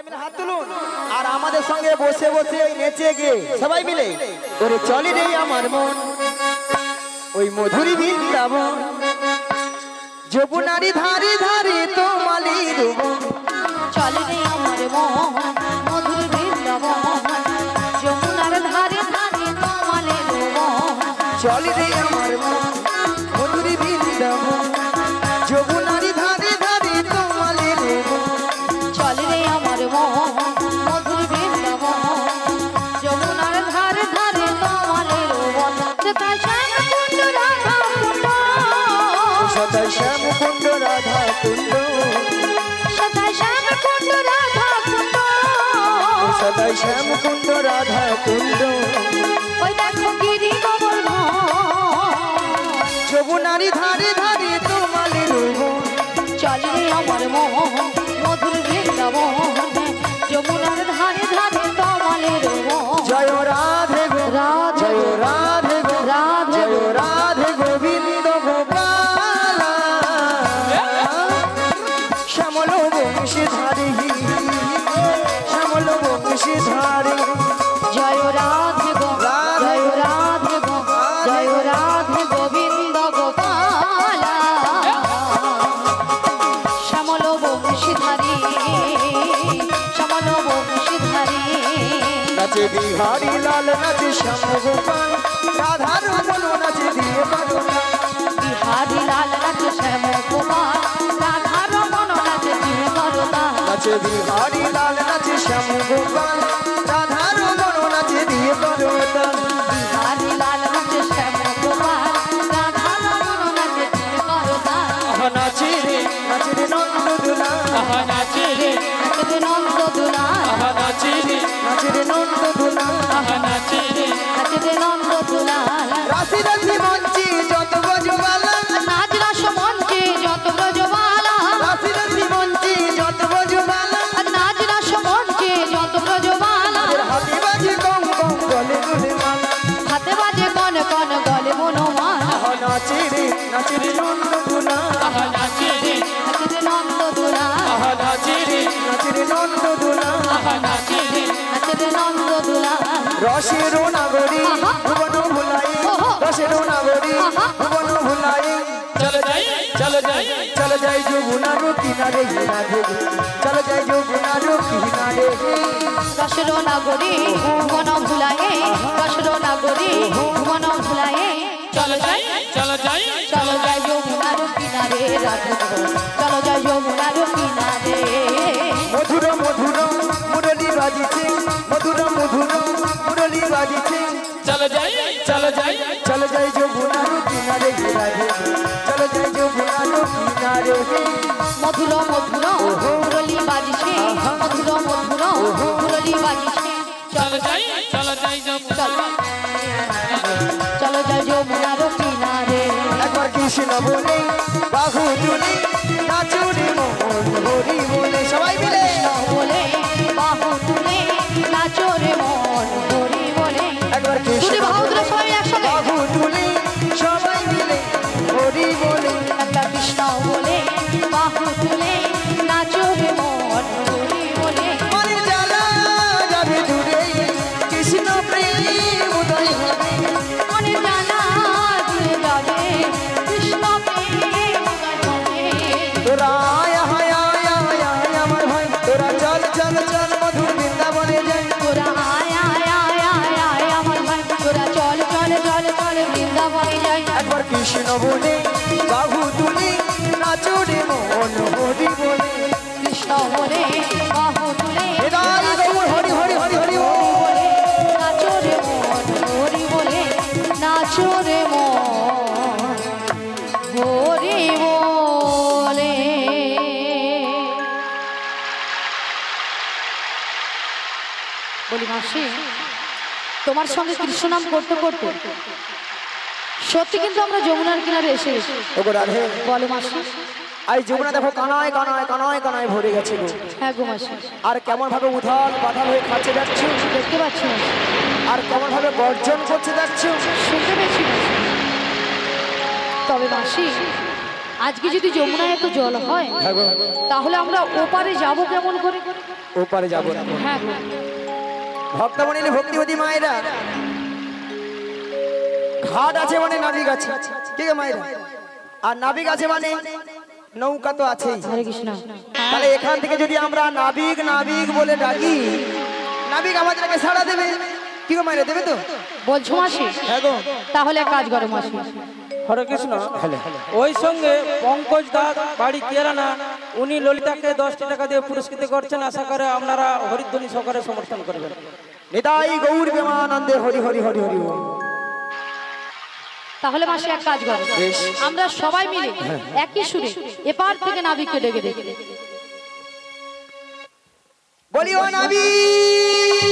মিলে হাত তুলুন আর আমাদের সঙ্গে বসে বসে ওই নেচে গিয়ে সবাই মিলে ওরে চলে রে আমার মন ওই মধুরী বৃন্দাবন যমুনারি ধারে ধারে তোমালির বন চলে রে আমার মন মধুর বৃন্দাবন যমুনার ধারে ধারে তোমালের বন চলে রে আমার মন মধুরী বৃন্দাবন যমুনারি ধারে ধারে তোমালির বন চলে রে আমার মন মধুর বৃন্দাবন যমুনার ধারে ধারে তোমালের বন সদাই শ্যাম কুণ্ড রাধা কুণ্ড সদাই শ্যাম কুণ্ড রাধা কুণ্ড সদাই শ্যাম কুণ্ড রাধা কুণ্ড ওই দেখো গিরি কমল যমুনারি ধারে ধারে তোমালির বন চলে রে আমার মন মধুর বৃন্দাবন যমুনার ধারে ধারে তোমালের বন জয় রাধে গো রাধে জয় রাধে গো রাধে জয় রাধে গোবিন্দ গোপাল শ্যামল বংশীধারী শ্যামল বংশীধারী জয় রাধে গো জয় রাধে গো জয় রাধে গোবিন্দ গোপাল শ্যামল বংশীধারী শ্যামল বংশীধারী নাচে বিহারি লাল নাচে শ্যাম গোপাল রাধার মন নাচে দিয়ে পারো বিহারি লাল নাচে শ্যাম গোপাল রাধার মন নাচে দিয়ে করতা নাচে বিহারি লাল নাচে শ্যাম গোপাল রাধার মন নাচে দিয়ে পারো বিহারি লাল নাচে শ্যাম গোপাল রাধার মন নাচে দিয়ে করতা নাচে রে নন্দ দুলা নাচে রে নন্দ দুলা নাচে রে নন্দ দুলা নাচে রে নন্দ দুলা রাশি রাশি মঞ্চে যত গজবালা নাচ রাস মঞ্চে যত ব্রজবালা রাশি রাশি মঞ্চে যত গজবালা নাচ রাস মঞ্চে যত ব্রজবালা হাতে বাজে কম কম গলে দুলে মালা হাতে বাজে কন কন গলে মনোমালা নাচে রে নন্দ দুলা নাচে রে নন্দ দুলা নাচে রে নন্দ দুলা নাচে রে নন্দ দুলা রসের নাগরী ভুবন ভুলাই রসের নাগরী ভুবন ভুলাই চল যাই যমুনার কিনারে রাধে চল যাই যমুনার কিনারে রসের নাগরী ভুবন ভুলায়ে রসের নাগরী ভুবন ভুলায়ে চলো যাই যমুনার কিনারে রাধে চলো যাই যমুনার কিনারে মধুর মধুর মুরলী বাজিছে মধুর মধুর মুরলী বাজিছে চল যাই যমুনার কিনারে রাধে চল যাই যমুনার কিনারে মধুর মধুর মুরলী বাজিছে মধুর মধুর মুরলী বাজিছে চলো যাই যমুনার কিনারে একবার কৃষ্ণ বলে বাহু তুলে নাচুরে মোহন হরি বলে সবাই মিলে বলে বাহু তুলে নাচো রে মন হরি বলে একবার কৃষ্ণ বাহু তুলে সবাই একসাথে বাহু তুলে সবাই মিলে হরি বলে একটা কৃষ্ণ বলে বাহু তুলে নাচো রে মন হরি বলে মনের জ্বালা যাবে দূরে কৃষ্ণ প্রেম উদয় হবে মনে জানা দূরে যাবে কৃষ্ণ প্রেম উদয় হবে তোরা আয় হায় আয় আয় আয় আমার ভাই তোরা চল চল চল মধুর বৃন্দাবনে যাই তোরা আয় আয় আয় আয় আয় আমার ভাই তোরা চল চল চল চল বৃন্দাবনে যাই একবার কৃষ্ণ বলে বাহু তুলে নাচুরে মোহন হরি বলে কৃষ্ণ বলে বাহু তুলে হরি হরি হরি হরি হরি বলে নাচো রে মন হরি বলে নাচো রে মন হরি বলে বলি মাসি তোমার সঙ্গে কৃষ্ণ নাম করতে করতে সত্যি কিন্তু আমরা যমুনার কিনারে এসে গেছি ওগো রাধে বলো মাসি আই যমুনা দেখো কানায় কানায় কানায় কানায় ভরে গেছে গো হ্যাঁ গো মাসি আর কেমন ভাবে উথাল পাথাল হয়ে খাচ্ছে যাচ্ছে দেখতে পাচ্ছি মাসি আর কেমন ভাবে গর্জন করছে যাচ্ছে শুনতে পেয়েছি মাসি তবে মাসি আজকে যদি যমুনায় এত জল হয় তাহলে আমরা ওপারে যাব কেমন করে? ওপারে যাব না। হ্যাঁ ভক্তমণি ভক্তিবতী মায়েরা, ঘাট আছে মানে নাবিক আছে, ঠিক আছে মায়েরা? আর নাবিক আছে মানে নৌকা তো আছেই। হরে কৃষ্ণ। তাহলে এখান থেকে যদি আমরা নাবিক নাবিক বলে ডাকি, নাবিক আমাদেরকে সাড়া দেবে, কি গো মায়েরা, দেবে তো? বলছো মাসি? হ্যাঁ গো। তাহলে কাজ করো মাসি। হরে কৃষ্ণ। ওই সঙ্গে পঙ্কজ দাস বাড়ি কেরানা, উনি ললিতাকে 10টি টাকা দিয়ে পুরস্কৃত করছেন। আশা করে আপনারা হরিধ্বনি সহকারে সমর্থন করবেন। নিতাই গৌর প্রেমানন্দে হরি হরি হরি হরি। তাহলে মাসি এক কাজ করো, আমরা সবাই মিলে একই সুরে এপার থেকে নাবিককে ডেকে ডেকে বলি, ও নাবিক,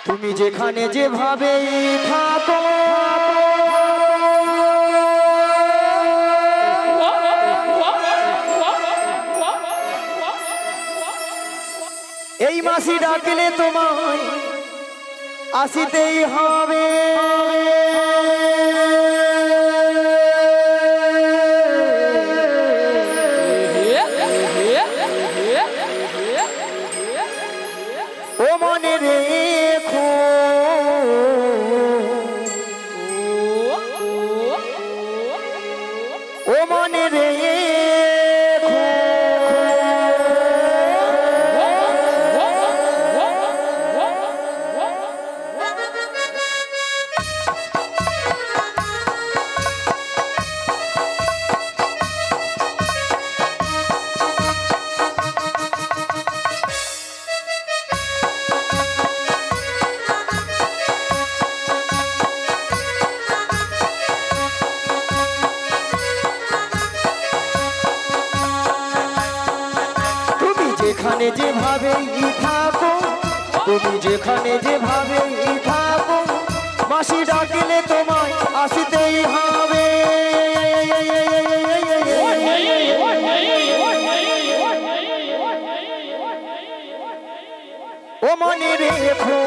তুমি যেখানে যেভাবে থাকো, এই মাসি ডাকলে তোমায় আসিতেই হবে। ও মনে রেখো, ও মনে রেখো, যেখানে যেভাবে থাকো, তুমি যেখানে যেভাবে থাকো, মাসি ডাকলে তোমায় আসিতেই হবে। ও মনে রেখো,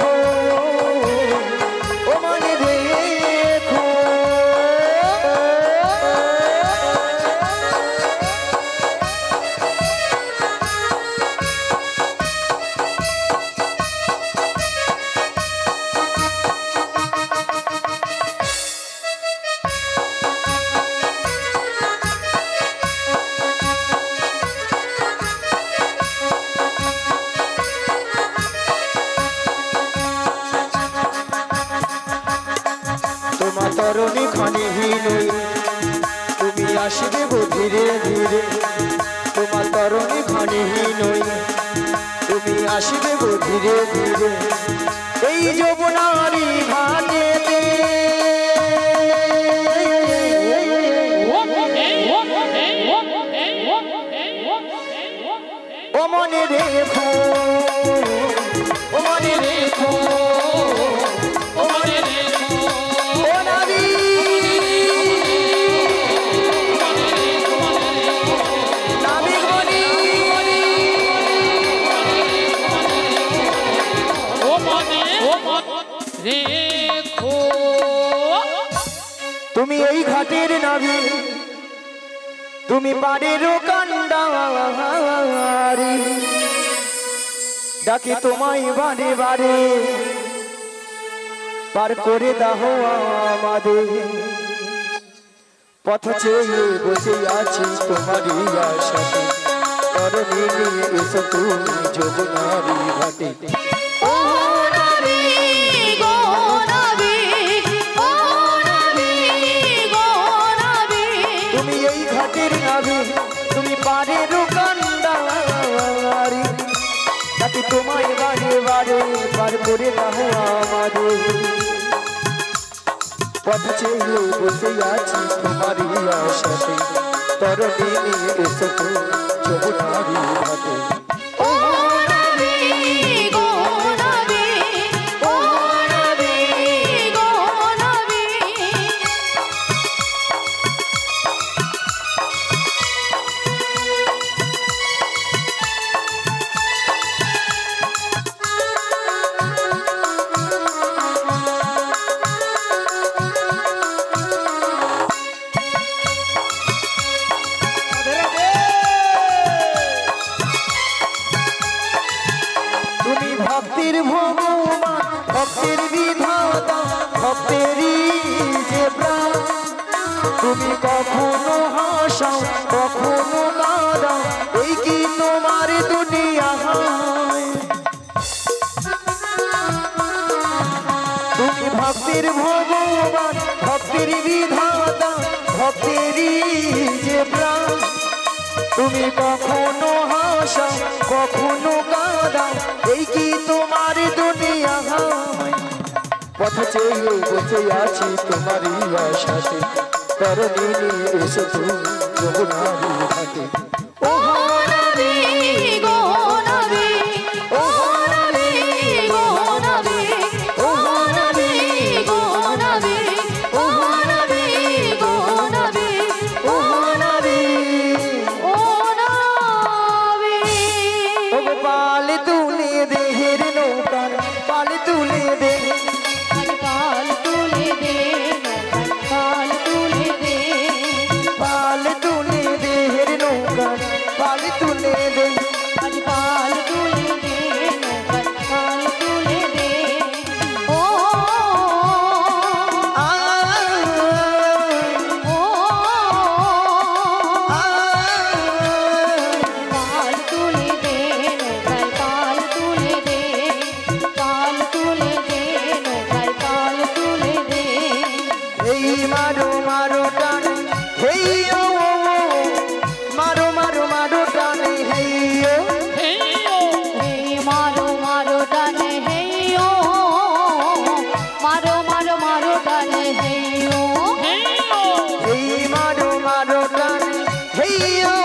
ও মনে রেখো, তোমার তরণী খানি নই, তুমি আসবে গো ধীরে ধীরে। তোমার তরণী খানি নই, তুমি আসবে গো ধীরে ধীরে। এই যমুনারি ঘাটেতে ও মনে রেখো, ও মনে রেখো, ও মনে রেখো, ও নাবিক, নাবিক বলি, ও মনে রেখো। তুমি এই ঘাটের নাবিক, তুমি পাড়ের কান্ডারি, ডাকি তোমায় বারে বারে, পার করে দাও আমাদের। পথ চেয়ে বসে আছি তোমারই আশাতে, তরণী নিয়ে এসো তুমি যমুনারি ঘাটে। ও নাবিক, ও নাবিক, ও নাবিক, ও নাবিক। তুমি এই ঘাটের নাবিক, তুমি পাড়ের কান্ডারি, ডাকি তোমায় বারে বারে, পার করে দাও আমাদের। পথ চেয়ে বসে আছি তোমারই আশাতে, তরণী নিয়ে এসো তুমি যমুনারি ঘাটে। ও নাবিক, ও তুমি কখনো হাসাও কখনো কাঁদাও, এই কি তোমার দুনিয়া? তুমি ভক্তির ভগবান, ভক্তির বিধাতা, ভক্তিরই যে প্রাণ। তুমি কখনো হাসাও কখনো কাঁদাও, এই কি তোমার দুনিয়া? পথ চেয়ে বসে আছি তোমারই আশাতে, তরুণী এসো তুমি যমুনার ঘাটে। পাল তুলে দেহের নৌকার পাল তুলে দে, পাল তুলে দে, পাল তুলে দে, পাল তুলে দেহের নৌকার পাল তুলে দে, আজ পাল তুলে দে, পাল তুলে দে। ও আ ও আ পাল তুলে দে, পাল তুলে দে, পাল তুলে দে, পাল তুলে দে। এই মারো মারো টান হেই ও মারো মারো মারো টান হেই ও, হেই মারো মারো টানে হেই ও, মারো মারো মারো টানে হেই ও, এই মারো মারো টান হেই ও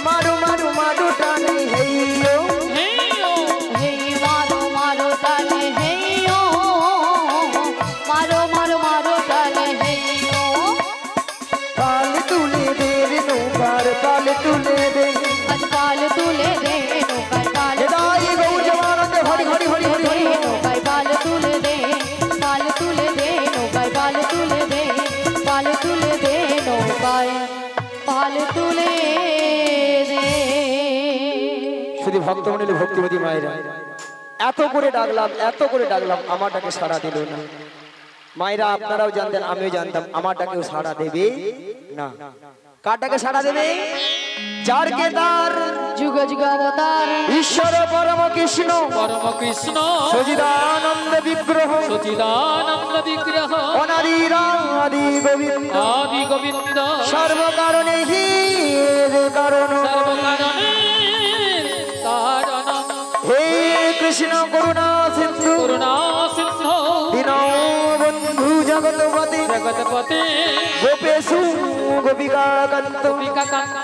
মারো মারো মারো টান হেই ও, হেই মারো মারো টানে হেই ও, মারো মারো মারো টানে হেই ও। পাল তুলে দে রে নৌকার পাল তুলে দে, আজ পাল তুলে দে, নৌকায় পাল হেদাই গৌর জমানন্দে হরি হরি হরি হরি হরি। নৌকায় পাল তুলে দে, পাল তুলে দে, নৌকায় পাল তুলে দে, পাল তুলে দে, নৌকায় পাল তুলে দে। শুধু ভক্তমণ্ডলী ভক্তিবতী মায়েরা, এত করে ডাকলাম এত করে ডাকলাম, আমার ডাকে সাড়া দিল না। মায়েরা আপনারাও জানতেন আমিও জানতাম আমার ডাকেও সাড়া দেবে না। কার ডাকে সাড়া দেবে? যার কে তার যুগ যুগ অবতার ঈশ্বর পরম কৃষ্ণ পরম কৃষ্ণ সচিদানন্দ বিগ্রহ সচিদানন্দ বিগ্রহ অনাদিরাদি গোবিন্দ আদি গোবিন্দ সর্বকারণে হি কারণ। সর্বকারণের কারণ হে কৃষ্ণ করুণা সিন্ধু করুণা সিন্ধু দীনবন্ধু জগৎপতি জগৎপতি গোপেশু গোপিকাকান্ত গোপিকাকান্ত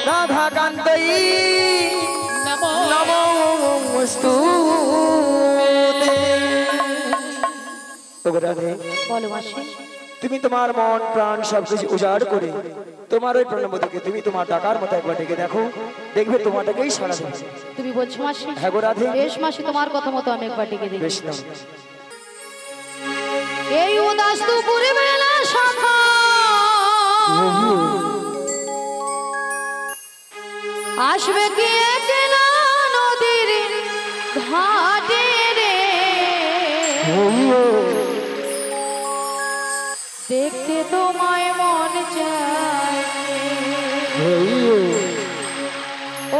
রাধাকান্তই নমো নমস্তুতে। ওগো রাধে, বলো মাসি। তুমি তোমার মন প্রাণ সবকিছু উজাড় করে তোমার ওই প্রণবতীকে তুমি তোমার টাকার মতো একবার ডেকে দেখো, দেখবে তোমাটাকেই সাড়া দেবে। তুমি বলছো মাসি? হ্যাঁ গো রাধে। বেশ মাসি, তোমার কথা মতো আমি একবার ডেকে দেখি। বেশ নাও। এই উদাস দুপুরে বেলা সখা আসবে কি একলা নদীর ঘাটে রে, দেখতে তোমায় মন চায়,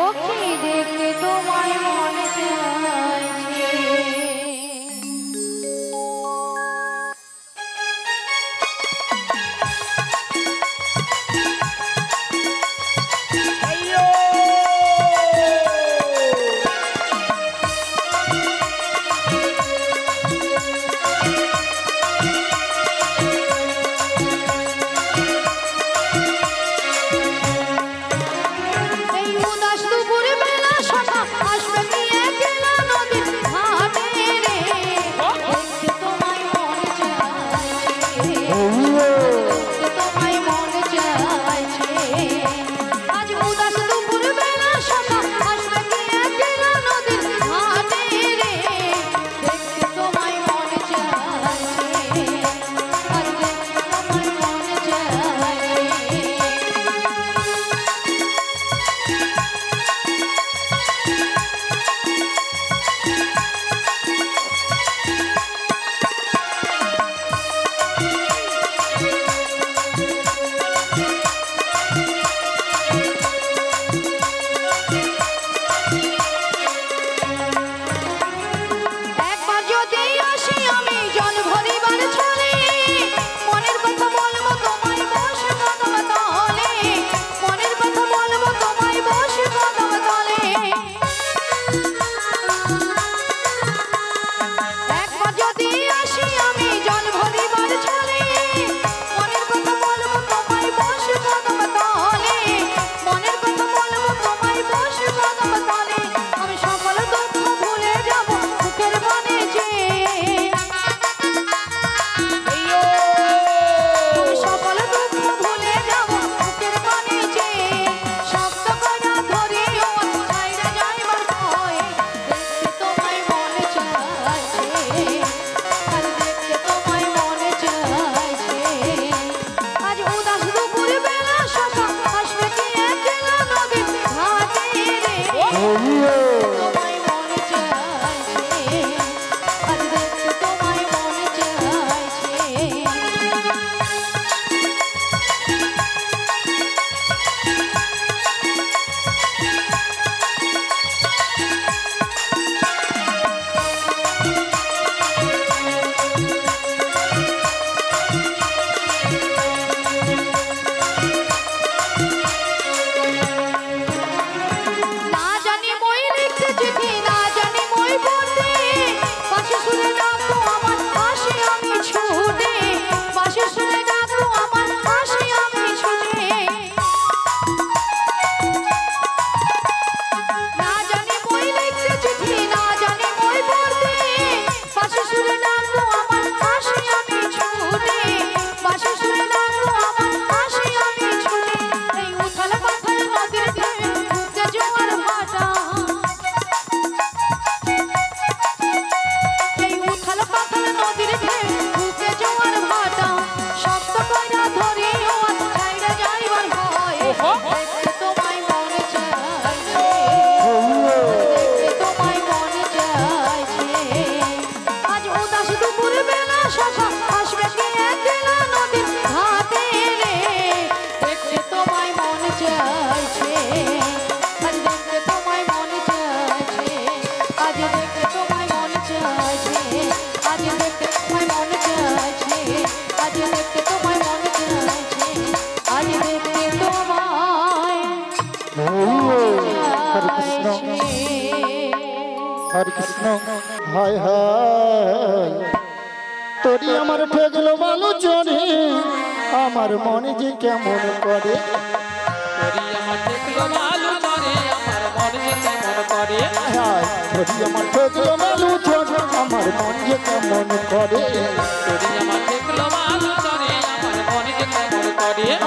ও কি দেখতে তোমায় মন চাইছে। এই উদাস দুপুরে বেলা সখা আসবে কি একলা নদীর ঘাটে রে, দেখতে তোমায় মন চাইছে, দেখতে তোমায় মন চাইছে। আজ উদাস দুপুরে বেলা সখা আসবে কি একলা নদীর ঘাটে রে, দেখতে তোমায় মন চাইছে, আজ দেখতে তোমায় মন চাইছে। হরে কৃষ্ণ হায় হায় তোরি আমার ঠেকলো ভালো চরে আমার মনে যে কেমন করে হায় তোরি আমার ঠেকলো ভালো চরে আমার মন যে কেমন করে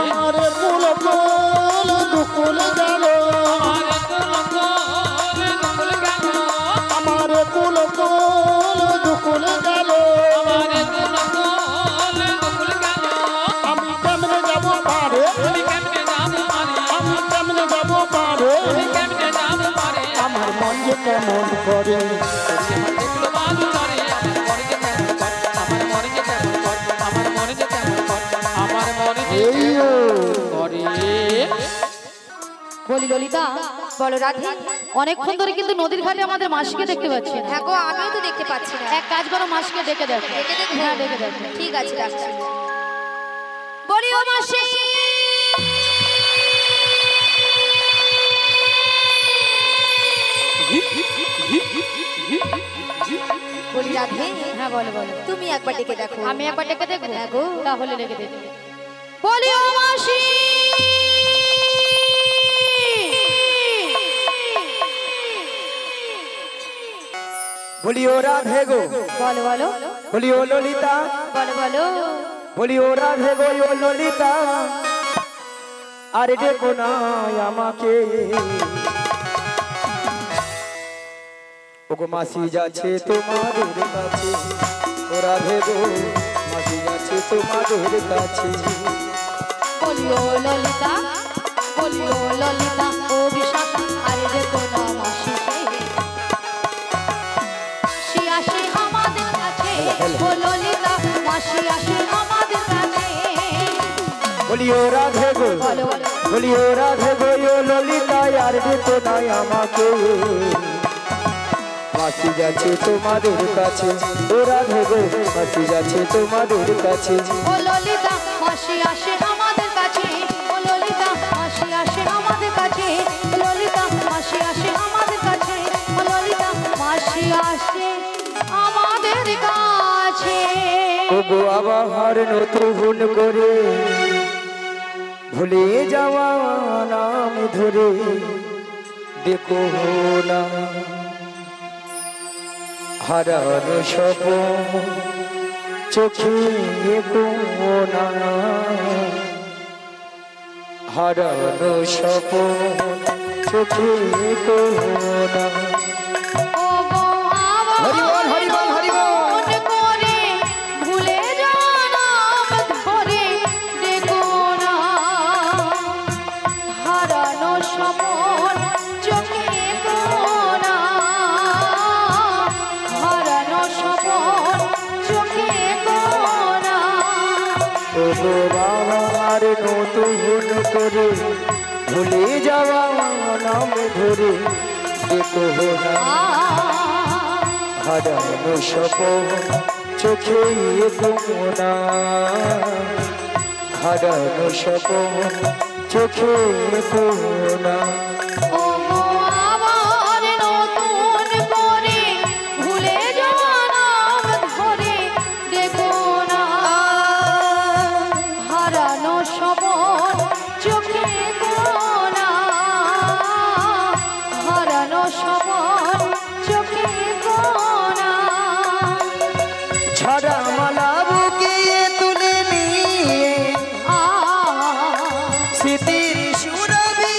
আমার কুল কুল দুকুল গেল আমার কুল কুল দুকুল গেল আমি কেমনে যাব পারে আমি কেমনে যাব পারে আমার মন যে কেমন করে বলি ললিতা, বলো রাধে। অনেকক্ষণ ধরে কিন্তু নদীর ঘাটে আমাদের মাসিকে দেখতে পাচ্ছি না। হ্যাঁ গো, আমিও তো দেখতে পাচ্ছি না। এক কাজ করো, মাসিকে ডেকে দেখো। ডেকে দেখো? হ্যাঁ, ডেকে দেখো। ঠিক আছে, রাখছি। বলি ও মাসি, বলি রাধে। হ্যাঁ বলো বলো। তুমি একবার ডেকে দেখো। আমি একবার ডেকে দেখবো? হ্যাঁ গো। তাহলে ডেকে দেখো। বলি ও মাসি, বলি ও রাধে গো, বলো বলো বলি ও ললিতা, বলো বলো। বলি ও রাধে গো ও ললিতা, আরে দেখো না আমাকে। ওগো মাসি যাচ্ছে তোমাদের কাছে, ও রাধে গো মাসি যাচ্ছে তোমাদের কাছে। বলি ও ললিতা, বলি ও ললিতা, ও বিশাখা, আরে দেখো না মাসি সে আসে আমাদের কাছে। ও ললিতা, মাসি আসে আমাদের কাছে। বলি ও রাধে গো, বলো বলো। বলি ও রাধে গো ও ললিতা, আর দেখো না আমাকে। মাসি যাচ্ছে তোমাদের কাছে, ও রাধে গো মাসি যাচ্ছে তোমাদের কাছে। ও ললিতা, মাসি আসে আমাদের কাছে। ও ললিতা, মাসি আসে আমাদের কাছে। ও ললিতা, মাসি আসে আমাদের কাছে। ও ললিতা, মাসি আসে আমাদের কাছে। ওগো আবার নতুন করে ভুলে যাওয়া নাম ধরে দেখো না, হারানো স্বপ্ন চোখে কোনা, হারানো স্বপ্ন চোখে কোনা। ও গো আবার হরি বল, হরি বল, হরি বল। মনে করে ভুলে যাওয়া নাম ধরে দেখো না, হারানো স্বপন চোখে কোনা, হারানো স্বপন চোখে কোনা। ওগো বাবার নতুন করে ভুলে যাওয়া নাম ধরে দেখো না, হারানো স্বপ্ন চোখে কোনা, হারানো স্বপ্ন চোখে কোনা। ও গো আবার নতুন করে ভুলে যাওয়া নাম ধরে দেখো না, হারানো স্বপন চোখে কোনা, হারানো স্বপন চোখে কোনা। ঝরা মালা বুকে তুলে নিয়ে আ স্মৃতির সুরভি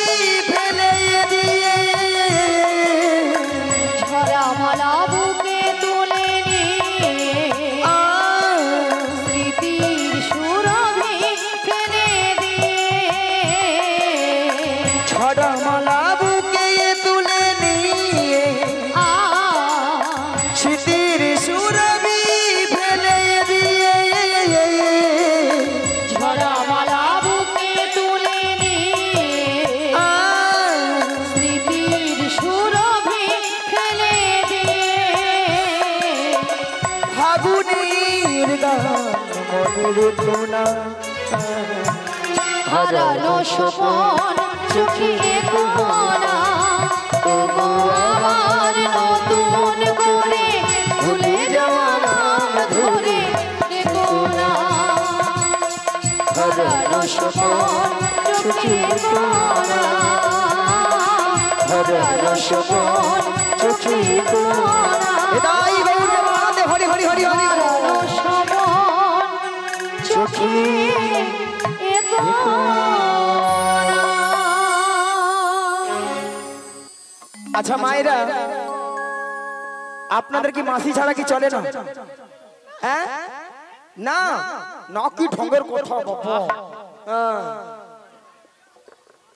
ফেলে দিয়ে, ঝরা মালা বুকে তুলে নিয়ে স্মৃতির সুরভি ফেলে দিয়ে, ঝরা মালা বুকে তুলে নিয়ে স্মৃতির সুরভি ফেলে দিয়ে, ঝরা মালা বুকে তুলে নিয়ে স্মৃতির সুরভি ফেলে দিয়ে, ফাগুনের গান মনের কোনা, হারানো স্বপন চোখে কোনা। ও গো আবার নতুন হারানো সপন চোখের কোনা হারানো সপন চোখের কোনা এটাই গৌর প্রেমানন্দে হরি হরি হরি হরি হারানো সপন চোখের কোনা। আচ্ছা মায়েরা, আপনাদের কি মাসি ছাড়া কি চলে না? হ্যাঁ না, নাকি ঢঙ্গের কথা বাবা। হ্যাঁ।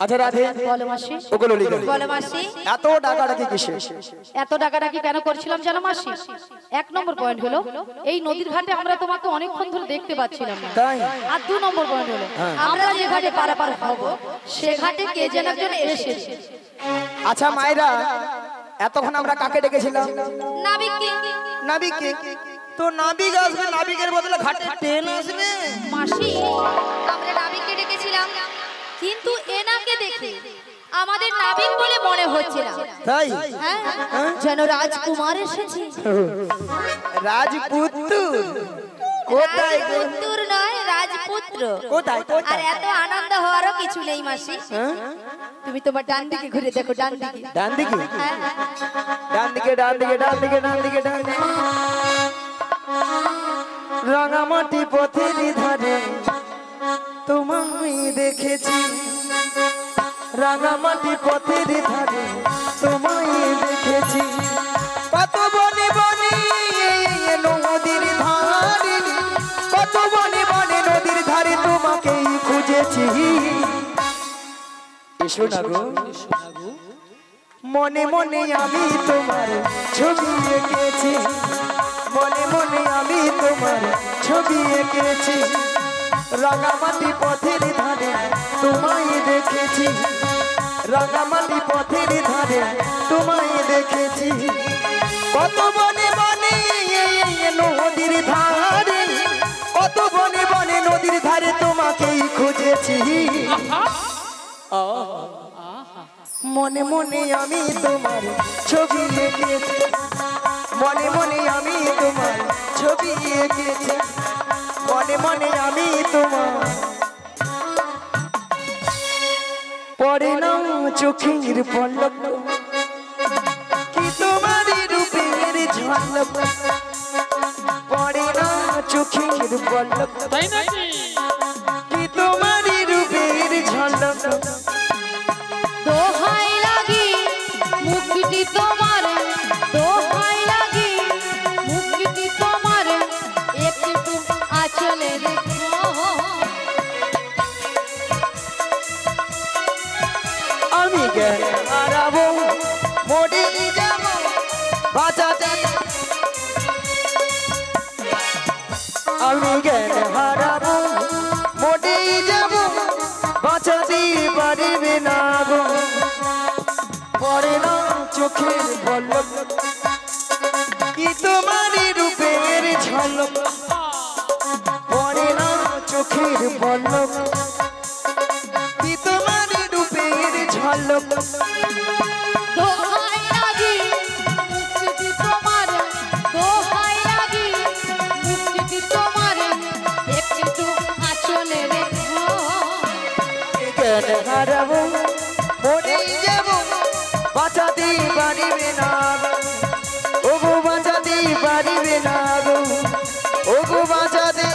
আচ্ছা রাধে, বলো মাসি, ওগুলো লিখে বলো মাসি, এত ডাকাডাকি কিসে? এত ডাকাডাকি কেন করছিলাম জানো মাসি? এক নম্বর পয়েন্ট হলো এই নদীর ঘাটে আমরা তোমাকে অনেকক্ষণ ধরে দেখতে পাচ্ছিলাম না। তাই? আর দু নম্বর পয়েন্ট হলো আমরা যে ঘাটে পারাপার হব সে ঘাটে কে যেন একজন এসেছে। আচ্ছা মায়েরা, এতক্ষণ আমরা কাকে ডেকেছিলাম? নাবিককে। নাবিককে। তো নাবিক আসবে, নাবিকের বদলে ঘাটে ট্রেন আসবে। মাসি, আমরা নাবিককে ডেকেছিলাম, কিন্তু এনাকে দেখে আমাদের নাবিক বলে মনে হচ্ছে না। তাই? হ্যাঁ, যেন রাজকুমার এসেছে। রাজপুত্র? কোথায় গো? রাজপুত্র নয়, রাজপুত্র। কোথায় আর কোথায়? এত আনন্দ হওয়ারও কিছু নেই মাসি। তুমি তোমার ডান দিকে ঘুরে দেখো, ডান দিকে। ডান দিকে? হ্যাঁ, ডান দিকে, ডান দিকে, ডান দিকে, ডান দিকে, ডান দিকে। রাঙামাটি পথের ধারে তোমায় দেখেছি, রাঙামাটি পথের ধারে তোমায় দেখেছি, কত বনে বনে নদীর ধারে, কত বনে বনে নদীর ধারে তোমাকেই খুঁজেছি। এসো না গো, মনে মনে আমি তোমার ছবি এঁকেছি, মনে মনে আমি তোমার ছবি এঁকেছি, রাঙামাটি পথের ধারে তোমায় দেখেছি, রাঙামাটি পথের ধারে তোমায় দেখেছি, কত বনে বনে নদীর ধারে, কত বনে বনে নদীর ধারে তোমাকেই খুঁজেছি, মনে মনে আমি তোমার ছবি এঁকেছি, মনে মনে আমি তোমার ছবি এঁকেছি, মনে মনে আমি তোমার পড়ে না চোখের পলক, কি তোমার রূপের ঝলক, পড়ে না চোখের পলক, কি তোমার রূপের ঝলক, দোহাই লাগি মুখটি তোমার, দোহাই লাগি মুখটি তোমার, একটু আঁচলে দেখো। আমি জ্ঞান হারাবো, মরে যাব বাঁচাতে, আমি জ্ঞান হারাবো, মরে যাব বাঁচাতে পারিবে না গো, পড়ে না চোখের পলক, কি তোমার রূপের ঝলক, পড়ে না চোখের পলক, কি তোমার রূপের ঝলক, দোহাই লাগি মুখটি তোমার, দোহাই লাগি মুখটি তোমার, একটু আঁচলে দেখো। জ্ঞান হারাবো, মরে যাব বাঁচাতে পারিবে না গো, ওগো বাঁচাতে পারিবে না গো, ওগো বাঁচাতে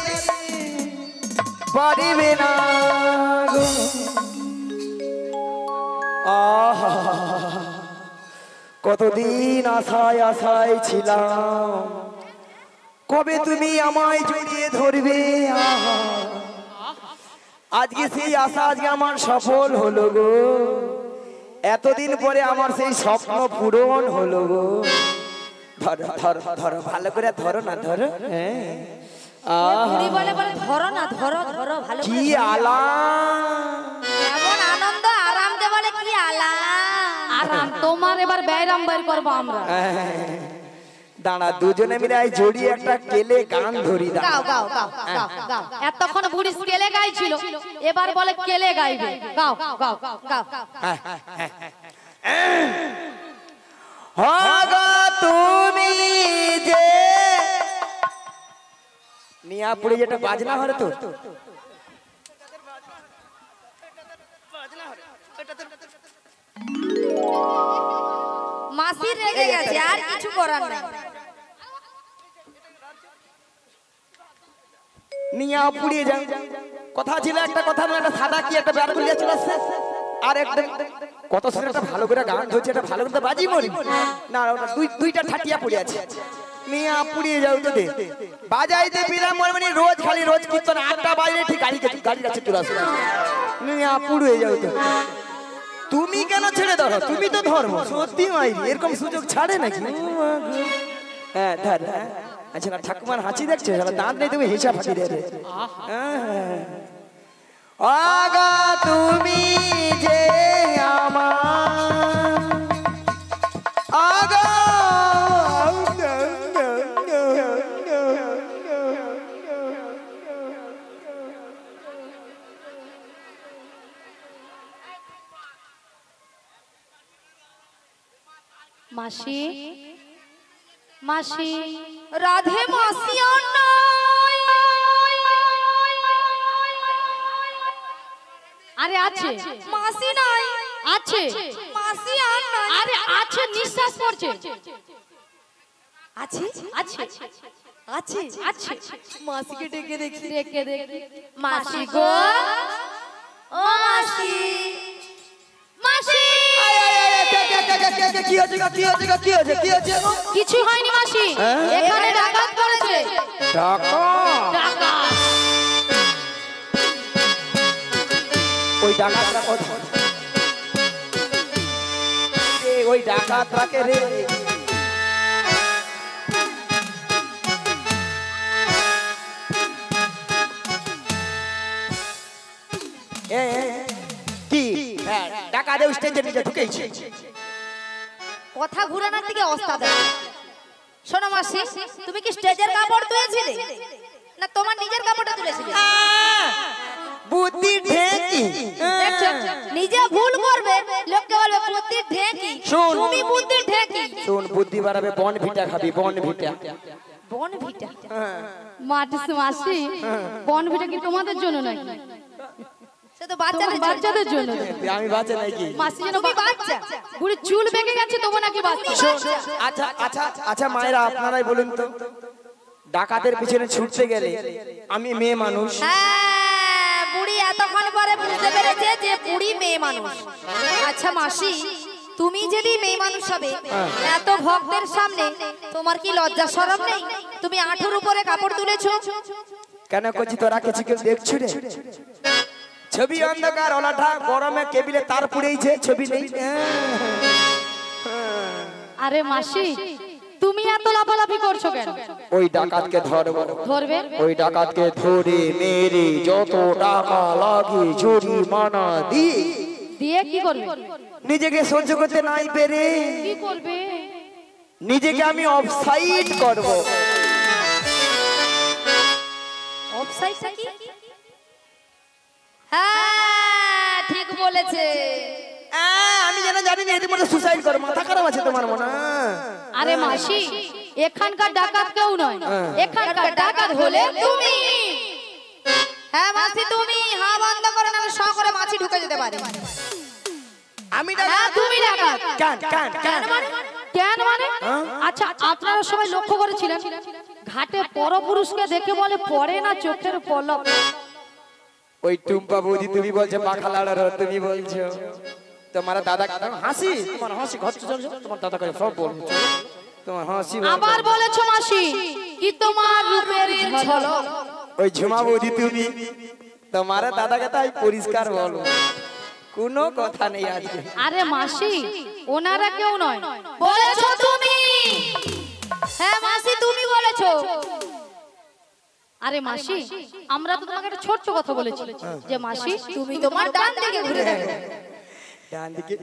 পারিবে না গো। আহা, কতদিন আশায় আশায় ছিলাম, কবে তুমি আমায় জড়িয়ে ধরবে, আহা, আজকে সেই আশা আজকে আমার সফল হলো গো, এতদিন পরে আমার সেই স্বপ্ন পূরণ হলো গো। ধরো ধরো ধরো, ভালো করে ধরো না, ধরো। হ্যাঁ, বুড়ি বলে বলে ধরো না, ধরো ধরো ভালো কি করে। আলা, এমন আনন্দ আরাম দে বলে কি আলা। আরাম তোমার এবার ব্যায়াম বের করবো আমরা। দাঁড়া, দুজনে মিলে এই জড়িয়ে একটা কেলে গান ধরি। গাও গাও গাও গাও গাও। এতক্ষণ বুড়ি কেলে গাইছিল, এবার বলে কেলে গাইবে। গাও গাও গাও। হগো তুমি যে নিয়াপুরে যেটা বাজনা হরে তো মাসি রেগে গেছে, আর কিছু করার নাই। নিয়া পুড়িয়ে যাও। কথা ছিল একটা, কথা না একটা সাদা কি একটা বের করে চলে আসছে। আর একটা কত সুন্দর একটা ভালো করে গান ধরছে, একটা ভালো করে বাজি মরি না, ওটা দুইটা ঠাটিয়া পড়ে আছে। নিয়া পুড়িয়ে যাও তো দে বাজাইতে বিরাম মানে রোজ খালি রোজ কীর্তন 8টা বাজে ঠিক গাড়ি কাছে চলে আসে। নিয়া পুড়িয়ে যাও তো। তুমি কেন ছেড়ে ধরো? তুমি তো ধর্ম সত্যি মাইরি, এরকম সুযোগ ছাড়ে নাকি? হ্যাঁ ধর। আচ্ছা না ঠাকুমার হাঁচি দেখছো, দাঁত নেই তুমি হিসাব ফাঁকি দেবে। আগা তুমি যে আমার আগা মাসি মাসি রাধে মাসি আর নাই। আরে আছে মাসি নাই, আছে মাসি আর নাই। আরে আছে, নিঃশ্বাস পড়ছে। আছে আছে আছে আছে মাসিকে ডেকে দেখি। দেখে দেখে মাসি গো, ও মাসি, মাসি। কি হচ্ছে কি হচ্ছে কি হচ্ছে কি হচ্ছে? কিছু হয়নি মাসি, এখানে ডাকাত পড়েছে। ডাকাত ওই ডাকাতরা কথা, ওই ডাকাতরাকে রে কি টাকা দেও স্টেজে নিচে ঢুকেছে। কথা ঘুরানোর দিকে ওস্তাদ। শোনো মাসি, তুমি কি স্টেজের কাপড় তুলেছিলে না তোমার নিজের কাপড়টা তুলেছিলে? বুদ্ধি ঢেকি দেখছো, নিজে ভুল করবে লোককে বলবে বুদ্ধি ঢেকি। শোন, তুমি বুদ্ধি ঢেকি। শোন বুদ্ধি বাড়াবে বন ভিটা খাবি, বন ভিটা। বন ভিটা মাসি, বনভিটা কি তোমাদের জন্য নাকি? সে তো বাচ্চাদের বাচ্চাদের জন্য। আমি বাচ্চা নাকি? মাসি যেন তুমি বাচ্চা। বুড়ি চুল বেঁকে গেছে, তবু নাকি বাচ্চা। আচ্ছা আচ্ছা আচ্ছা মায়েরা আপনারাই বলুন তো, ডাকাতের পিছনে ছুটতে গেলে আমি মেয়ে মানুষ, হ্যাঁ, বুড়ি এতক্ষণ পরে বুঝতে পেরেছে যে বুড়ি মেয়ে মানুষ। আচ্ছা মাসি, তুমি যদি মেয়ে মানুষ হবে, এত ভক্তের সামনে তোমার কি লজ্জা শরম নেই? তুমি আঁঠুর উপরে কাপড় তুলেছো। কেন করছি তোরা কিছু কেউ দেখছো রে? ছবি অন্ধকার ওলাঠা, গরমে কেবিলে তার পুড়েইছে, ছবি নেই। আরে মাসি, তুমি এত লাফালাফি করছো কেন? ওই ডাকাতকে ধরবো, ধরবে? ওই ডাকাতকে ধরে মেরে যত টাকা লাগে জরিমানা দিয়ে দিয়ে কি করবে? নিজেকে সহ্য করতে নাই পেরে কি করবে? নিজেকে আমি অফসাইড করব। অফসাইডটা কি? হ্যাঁ, ঠিক বলেছে। আমি যেন জানি না, এর মধ্যে সুসাইড করো। মাথা খারাপ আছে তোমার মনে হয়? আরে মাসি, এখানকার ডাকাত কেউ নয়, এখানকার ডাকাত হলে তুমি। হ্যাঁ মাসি, তুমি হা বন্ধ করে না, শ করে মাছি ঢুকে যেতে পারে। আমি হ্যাঁ, তুমি ডাকাত। কেন কেন কেন? কেন মানে? আচ্ছা, আপনারা সবাই লক্ষ্য করেছিলেন ঘাটে পরপুরুষকে দেখে বলে পড়ে না চোখের পলক। ওই টুম্পা বৌদি তুমি বলছো পাখা লাড়ার, তুমি বলছো তোমার দাদা হাসি, তোমার হাসি ঘর চলছে, তোমার দাদা করে সব বলছো, তোমার হাসি। আবার বলেছো মাসি কি তোমার রূপের ঝলক। ওই ঝুমা বৌদি তুমি তোমার দাদাকে তাই পরিষ্কার বলো, কোনো কথা নেই আজকে। আরে মাসি, ওনারা কেউ নয়, বলেছো তুমি। হ্যাঁ মাসি, তুমি বলেছো। আরে মাসি, আমরা তো তোমাকে একটা ছোট্ট কথা বলেছি যে মাসি তুমি তোমার ডান দিকে ঘুরে দেখো। ডান দিকে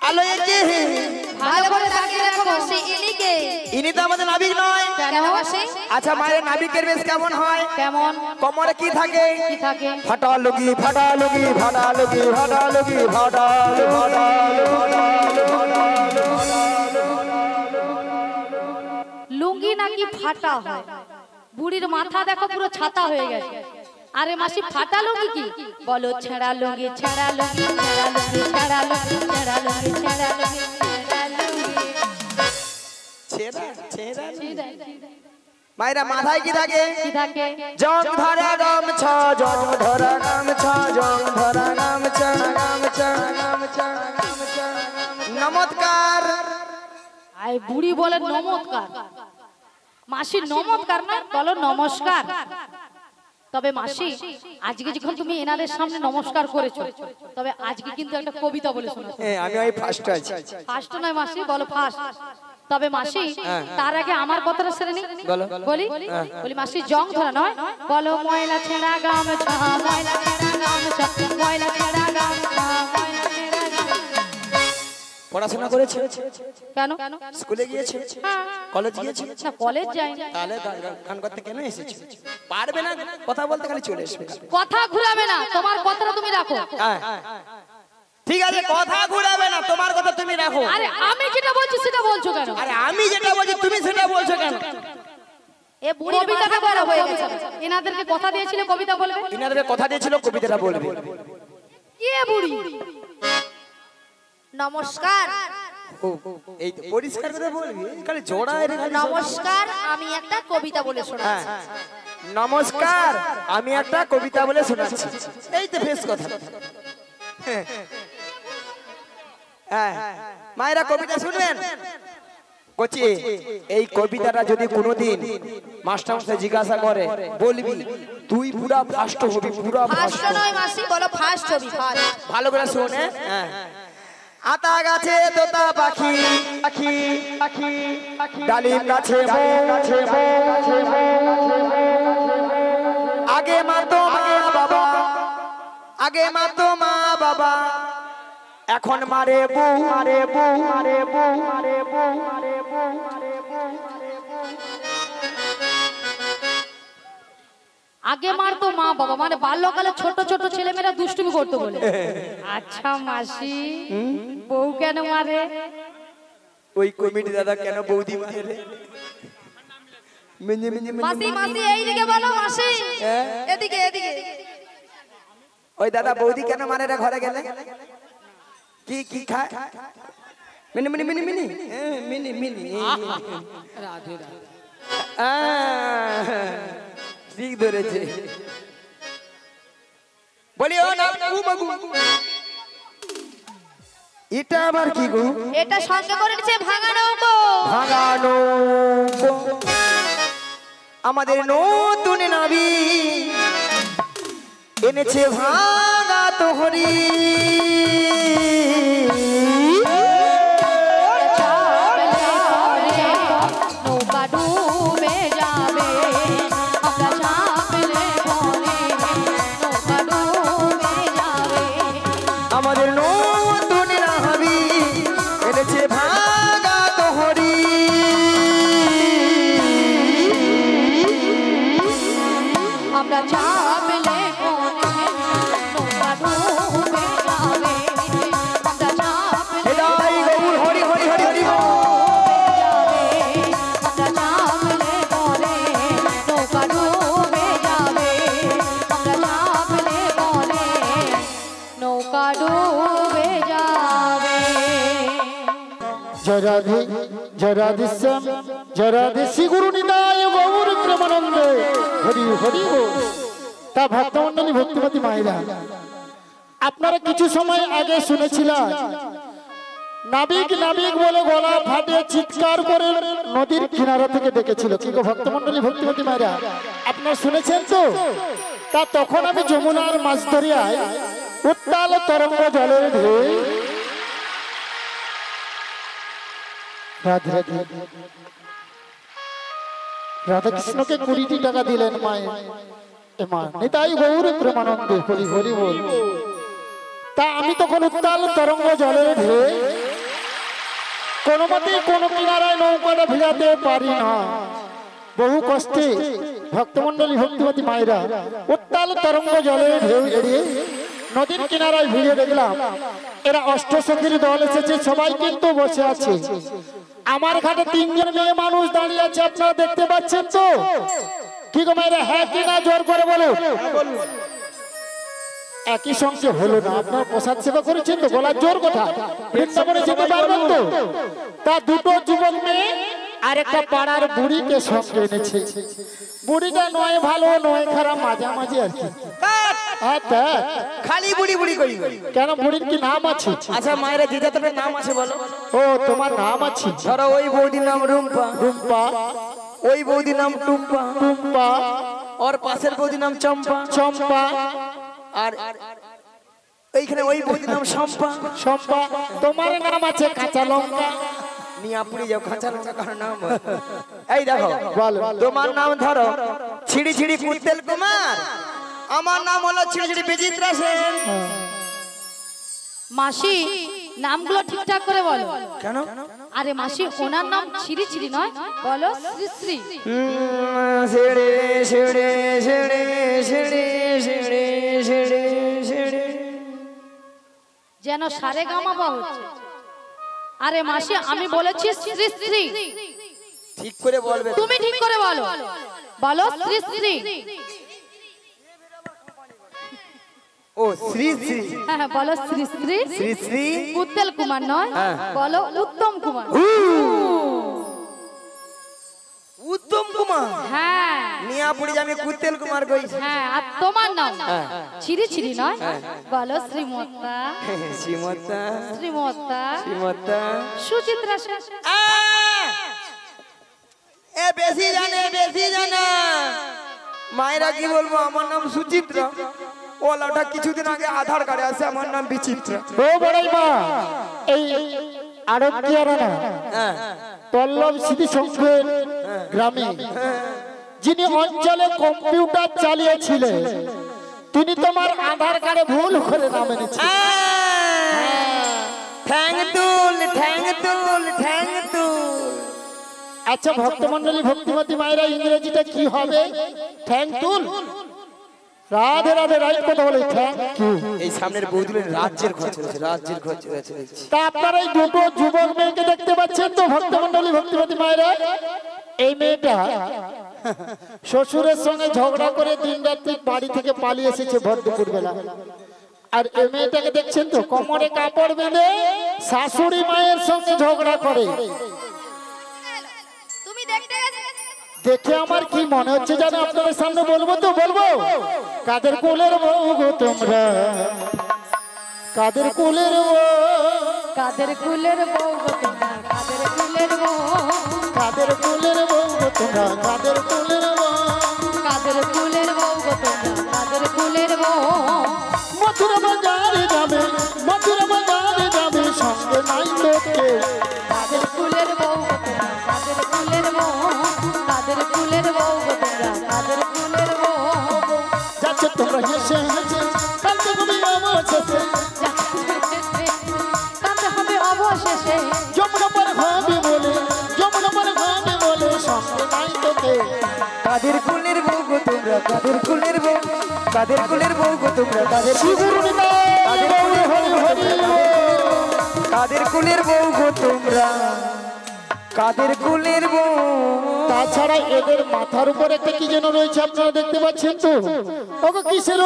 আলো এসে ভালো করে তাকিয়ে দেখো মাসি, ইনিকে। ইনি তো আমাদের নাবিক নয়। কেন মাসি? আচ্ছা মায়ের নাবিকের বেশ কেমন হয়? কেমন? কোমরে কি থাকে? কি থাকে? ফাটা লগি ফাটা লগি ফাটা লগি ফাটা লগি ফাটা ফাটা লুঙ্গি নাকি ফাটা হয়, বুড়ির মাথা দেখো পুরো ছাতা হয়ে গেছে। আরে মাসি ফাটা লুঙ্গি কি? বলো ছেঁড়া লুঙ্গি, ছেঁড়া লুঙ্গি, ছেঁড়া লুঙ্গি, ছেঁড়া লুঙ্গি, ছেঁড়া লুঙ্গি, ছেঁড়া লুঙ্গি, ছেঁড়া লুঙ্গি। ছেঁড়া ছেঁড়া মায়েরা মাথায় কি থাকে? কি থাকে? জং ধরা গামছা, জং ধরা গামছা, জং ধরা গামছা, গামছা, গামছা, গামছা। নমস্কার। আই বুড়ি বলে নমস্কার। মাসি নমস্কার না, বলো নমস্কার। তবে মাসি আজকে যখন তুমি এনাদের সামনে নমস্কার করেছো, তবে আজকে কিন্তু একটা কবিতা বলে শোনাচ্ছি। আমি ওই ফার্স্ট আছি। ফার্স্ট নয় মাসি, বলো ফার্স্ট। তবে মাসি তার আগে আমার কথাটা সেরে নি। বলি বলি মাসি জং ধরা নয়, বলো ময়লা ছেঁড়া গামছা, ময়লা ছেঁড়া গামছা, ময়লা ছেঁড়া গামছা, ময়লা ছেঁড়া গামছা। পড়াশোনা করেছে? কেন? স্কুলে গিয়েছে? কলেজ গিয়েছে? না কলেজ যায়নি। তাহলে গান করতে কেন এসেছে? পারবে না কথা বলতে, খালি চলে আসবে। কথা ঘুরাবে না, তোমার কথাটা তুমি রাখো। ঠিক আছে, কথা ঘুরাবে না, তোমার কথা তুমি রাখো। আরে আমি যেটা বলছি সেটা বলছো কেন? আরে আমি যেটা বলছি তুমি সেটা বলছো কেন? এ বুড়ি কবিতাটা বলা হয়ে গেছে। এনাদেরকে কথা দিয়েছিলে কবিতা বলবে। এনাদেরকে কথা দিয়েছিল কবিতাটা বলবে। কে বুড়ি? নমস্কার। এই তো পরিষ্কার করে বলবি, খালি জোড়া এর নমস্কার, আমি একটা কবিতা বলে শোনাচ্ছি। নমস্কার, আমি একটা কবিতা বলে শোনাচ্ছি। এই তো বেশ কথা। হ্যাঁ মায়েরা কবিতা শুনবেন। কচি এই কবিতাটা যদি কোনোদিন মাস্টারমশাই জিজ্ঞাসা করে, বলবি তুই পুরা ফার্স্ট হবি, পুরা ফার্স্ট নয় মাসি, বলো ফার্স্ট হবি। ভালো করে শুনে। আতা গাছে তোতা পাখি, পাখি পাখি, ডালিম গাছে বউ, গাছে বউ, গাছে বউ। আগে মা তো মা বাবা, আগে মা তো মা বাবা, এখন মারে বউ, মারে বউ, মারে বউ, মারে বউ, মারে বউ, মারে বউ, মারে বউ। আগে মারতো মা বাবা, মানে বাল্যকালে ছোট ছোট ছেলেমেয়েরা দুষ্টুমি করতে বলে। আচ্ছা মাসি, বউ কেন মারে? ওই কমিটি দাদা কেন বৌদি মারে? মিঞ্জি মিঞ্জি মাসি মাসি এইদিকে বলো মাসি, এদিকে এদিকে। ওই দাদা বৌদি কেন মারে রে ঘরে গেলে? কি কি খায়? Mini mini mini mini mini mini. Radhe Radhe. ঠিক ধরেছে। বলি ও না গু মাগু, এটা আবার কি গো? এটা সঙ্গে করে নিচে ভাঙা নৌকো। ভাঙা নৌকো, আমাদের নতুন নবী এনেছে ভাঙা তোহরি। নৌকা ডুবে যাবে, আমরা চাপলে পরে নৌকা ডুবে যাবে। আমাদের নতুন নবী এনেছে ভাঙা তোহরি। আমরা চাপলে পরে নৌকা ডুবে যাবে, আমরা চাপলে হেদাই গৌর হরি হরি হরি হরি গো। আমরা চাপলে পরে নৌকা ডুবে যাবে, আমরা চাপলে পরে নৌকা ডুবে যাবে। জরাধি জরাধিশ্যাম জরাধিশি গুরু নিদায় গৌর প্রেমানন্দে হরি হরি গো। তা ভক্তমণ্ডলী ভক্তিমতী মায়েরা, আপনারা কিছু সময় আগে শুনেছিলেন নাবিক নাবিক বলে গলা ফাটিয়ে চিৎকার করে নদীর কিনারা থেকে ডেকেছিল। কি গো ভক্তমণ্ডলী ভক্তিমতী মায়েরা, আপনারা শুনেছেন তো? তা তখন আমি যমুনার মাছ ধরিয়ায় উত্তাল তরঙ্গ জলের ঢেউ রাধে রাধে রাধা কৃষ্ণকে 20টি টাকা দিলেন মায়ের। মা নিতাই গৌর প্রেমানন্দে হরি হরি বল। তা আমি তখন উত্তাল তরঙ্গ জলের ঢেউ কোনো মতে কোনো কিনারায় নৌকাটা ভিড়াতে পারি না। বহু কষ্টে ভক্তমণ্ডলী ভক্তিমতী মায়েরা উত্তাল তরঙ্গ জলের ঢেউ এড়িয়ে নদীর কিনারায় ভিড়ে দেখলাম এরা অষ্টসখীর দল এসেছে, সবাই কিন্তু বসে আছে। আমার ঘাটে 3 জন মেয়ে মানুষ দাঁড়িয়ে আছে, আপনারা দেখতে পাচ্ছেন তো? কি গো মায়েরা, হ্যাঁ কি না জোর করে বলো। একই সঙ্গে হলো না, আপনার প্রসাদ সেবা করেছেন তো, গলার জোর কথা বৃন্দাবনে যেতে পারবেন তো। তা দুটো যুবক মেয়ে আর একটা পাড়ার বুড়িকে সঙ্গে এনেছে। বুড়িটা নয় ভালো নয় খারাপ, মাঝামাঝি আর কি। আচ্ছা, খালি বুড়ি বুড়ি করি। কেন বুড়ির কি নাম আছে? আচ্ছা মায়েরা যে যাতে নাম আছে বলো। ও তোমার নাম আছে? ধরো ওই বৌদির নাম রুম্পা, রুম্পা, ওই বৌদির নাম টুম্পা, টুম্পা, ওর পাশের বৌদির নাম চম্পা, চম্পা, আর এইখানে ওই বৌদির নাম শম্পা। শম্পা। তোমার নাম আছে কাঁচা লঙ্কা। নিয়াপুরি যাও, কাঁচা লঙ্কা কার নাম? এই দেখো বলো। তোমার নাম ধরো ছিড়ি ছিড়ি কুত্তেল কুমার, আমার নাম হলো ছিড়ি ছিড়ি বিচিত্রা সেন। মাসি নামগুলো ঠিকঠাক করে বলো। কেন? আরে মাসি ওনার নাম ছিরি ছিরি নয়, বলো শ্রী শ্রী। ছেড়ে ছেড়ে ছেড়ে ছেড়ে ছেড়ে ছেড়ে ছেড়ে যেন সারে গামাপা হচ্ছে। আরে মাসি আমি বলেছি শ্রী শ্রী, ঠিক করে বলবে। তুমি ঠিক করে বলো, বলো শ্রী শ্রী। ও শ্রী শ্রী, হ্যাঁ হ্যাঁ বলো শ্রী শ্রী। শ্রী শ্রী উত্তল কুমার নয়, বলো উত্তম কুমার। উত্তম কুমার। হ্যাঁ নিয়াপুরি আমি কুত্তেল কুমার কইছি। হ্যাঁ, আর তোমার নাম ছিরি ছিরি নয়, বলো শ্রীমতা। শ্রীমতা শ্রীমতা শ্রীমতা সুচিত্রা সেন। এ বেশি জানে বেশি জানা। মায়েরা কি বলবো, আমার নাম সুচিত্রা, ওলাটা কিছুদিন আগে আধার কার্ডে আছে আমার নাম বিচিত্রা। ও বড়াই মা, এই আরতিয়ারা না পল্লব স্মৃতি সংঘের গ্রামে যিনি অঞ্চলে কম্পিউটার চালিয়েছিলেন, তিনি তোমার আধার কার্ডে ভুল করে নাম এনেছেন। ঠ্যাং তুল ঠ্যাং তুল ঠ্যাং তুল। আচ্ছা ভক্তমন্ডলী ভক্তিমতী মায়েরা, ইংরেজিটা কি হবে? থ্যাংক তুল। রাধে রাধে, রাইট কথা বলে থ্যাংক ইউ। এই সামনের বৌদিলের রাজ্যের খরচ হয়েছে, রাজ্যের খরচ হয়েছে। তা আপনারা এই দুটো যুবক মেয়েকে দেখতে পাচ্ছেন তো ভক্তমন্ডলী ভক্তিমতী মায়েরা? এই মেয়েটা শ্বশুরের সঙ্গে ঝগড়া করে দিন রাত্রি বাড়ি থেকে পালিয়ে এসেছে ভর দুপুর বেলা। আর এই মেয়েটাকে দেখছেন তো, কোমরে কাপড় বেঁধে শাশুড়ি মায়ের সঙ্গে ঝগড়া করে। তুমি দেখতে গেছো? দেখে আমার কি মনে হচ্ছে জানো, আপনাদের সামনে বলবো তো বলবো। কাদের কোলের বউ গো তোমরা, কাদের কোলের বউ, কাদের কুলের বউ গো তোমরা, কাদের কুলের বউ, কাদের কোলের বউ গো তোমরা, কাদের কোলের বউ, কাদের কুলের বউ গো তোমরা, কাদের কুলের বউ। মথুরা বাজারে যাবে, মথুরা বাজারে যাবে, সঙ্গে নাই তোকে। কাদের কুলের বউ গো তোমরা, কাদের কুলের বউ, কাদের কুলের বউ গো তোমরা, কাদের কুলের বউ। যাচ্ছে তোমরা হেসে হেসে, কালকে কবি আমার শেষে, কাঁদতে হবে অবশেষে, যমুনা পার হবে বলে, যমুনা পার হবে বলে, সঙ্গে নাই তোকে। কাদের কুলের বউ গো তোমরা, কাদের কুলের বউ, কাদের কুলের বউ গো তোমরা, কাদের শিবুরুনি কাদের কুলের বউ গো তোমরা, কাদের কুলের বউ গো তোমরা, কাদের কুলের বউ। তাছাড়া এদের মাথার উপর একটা কি যেন রয়েছে, আপনারা দেখতে পাচ্ছেন তো? ওগো কিসের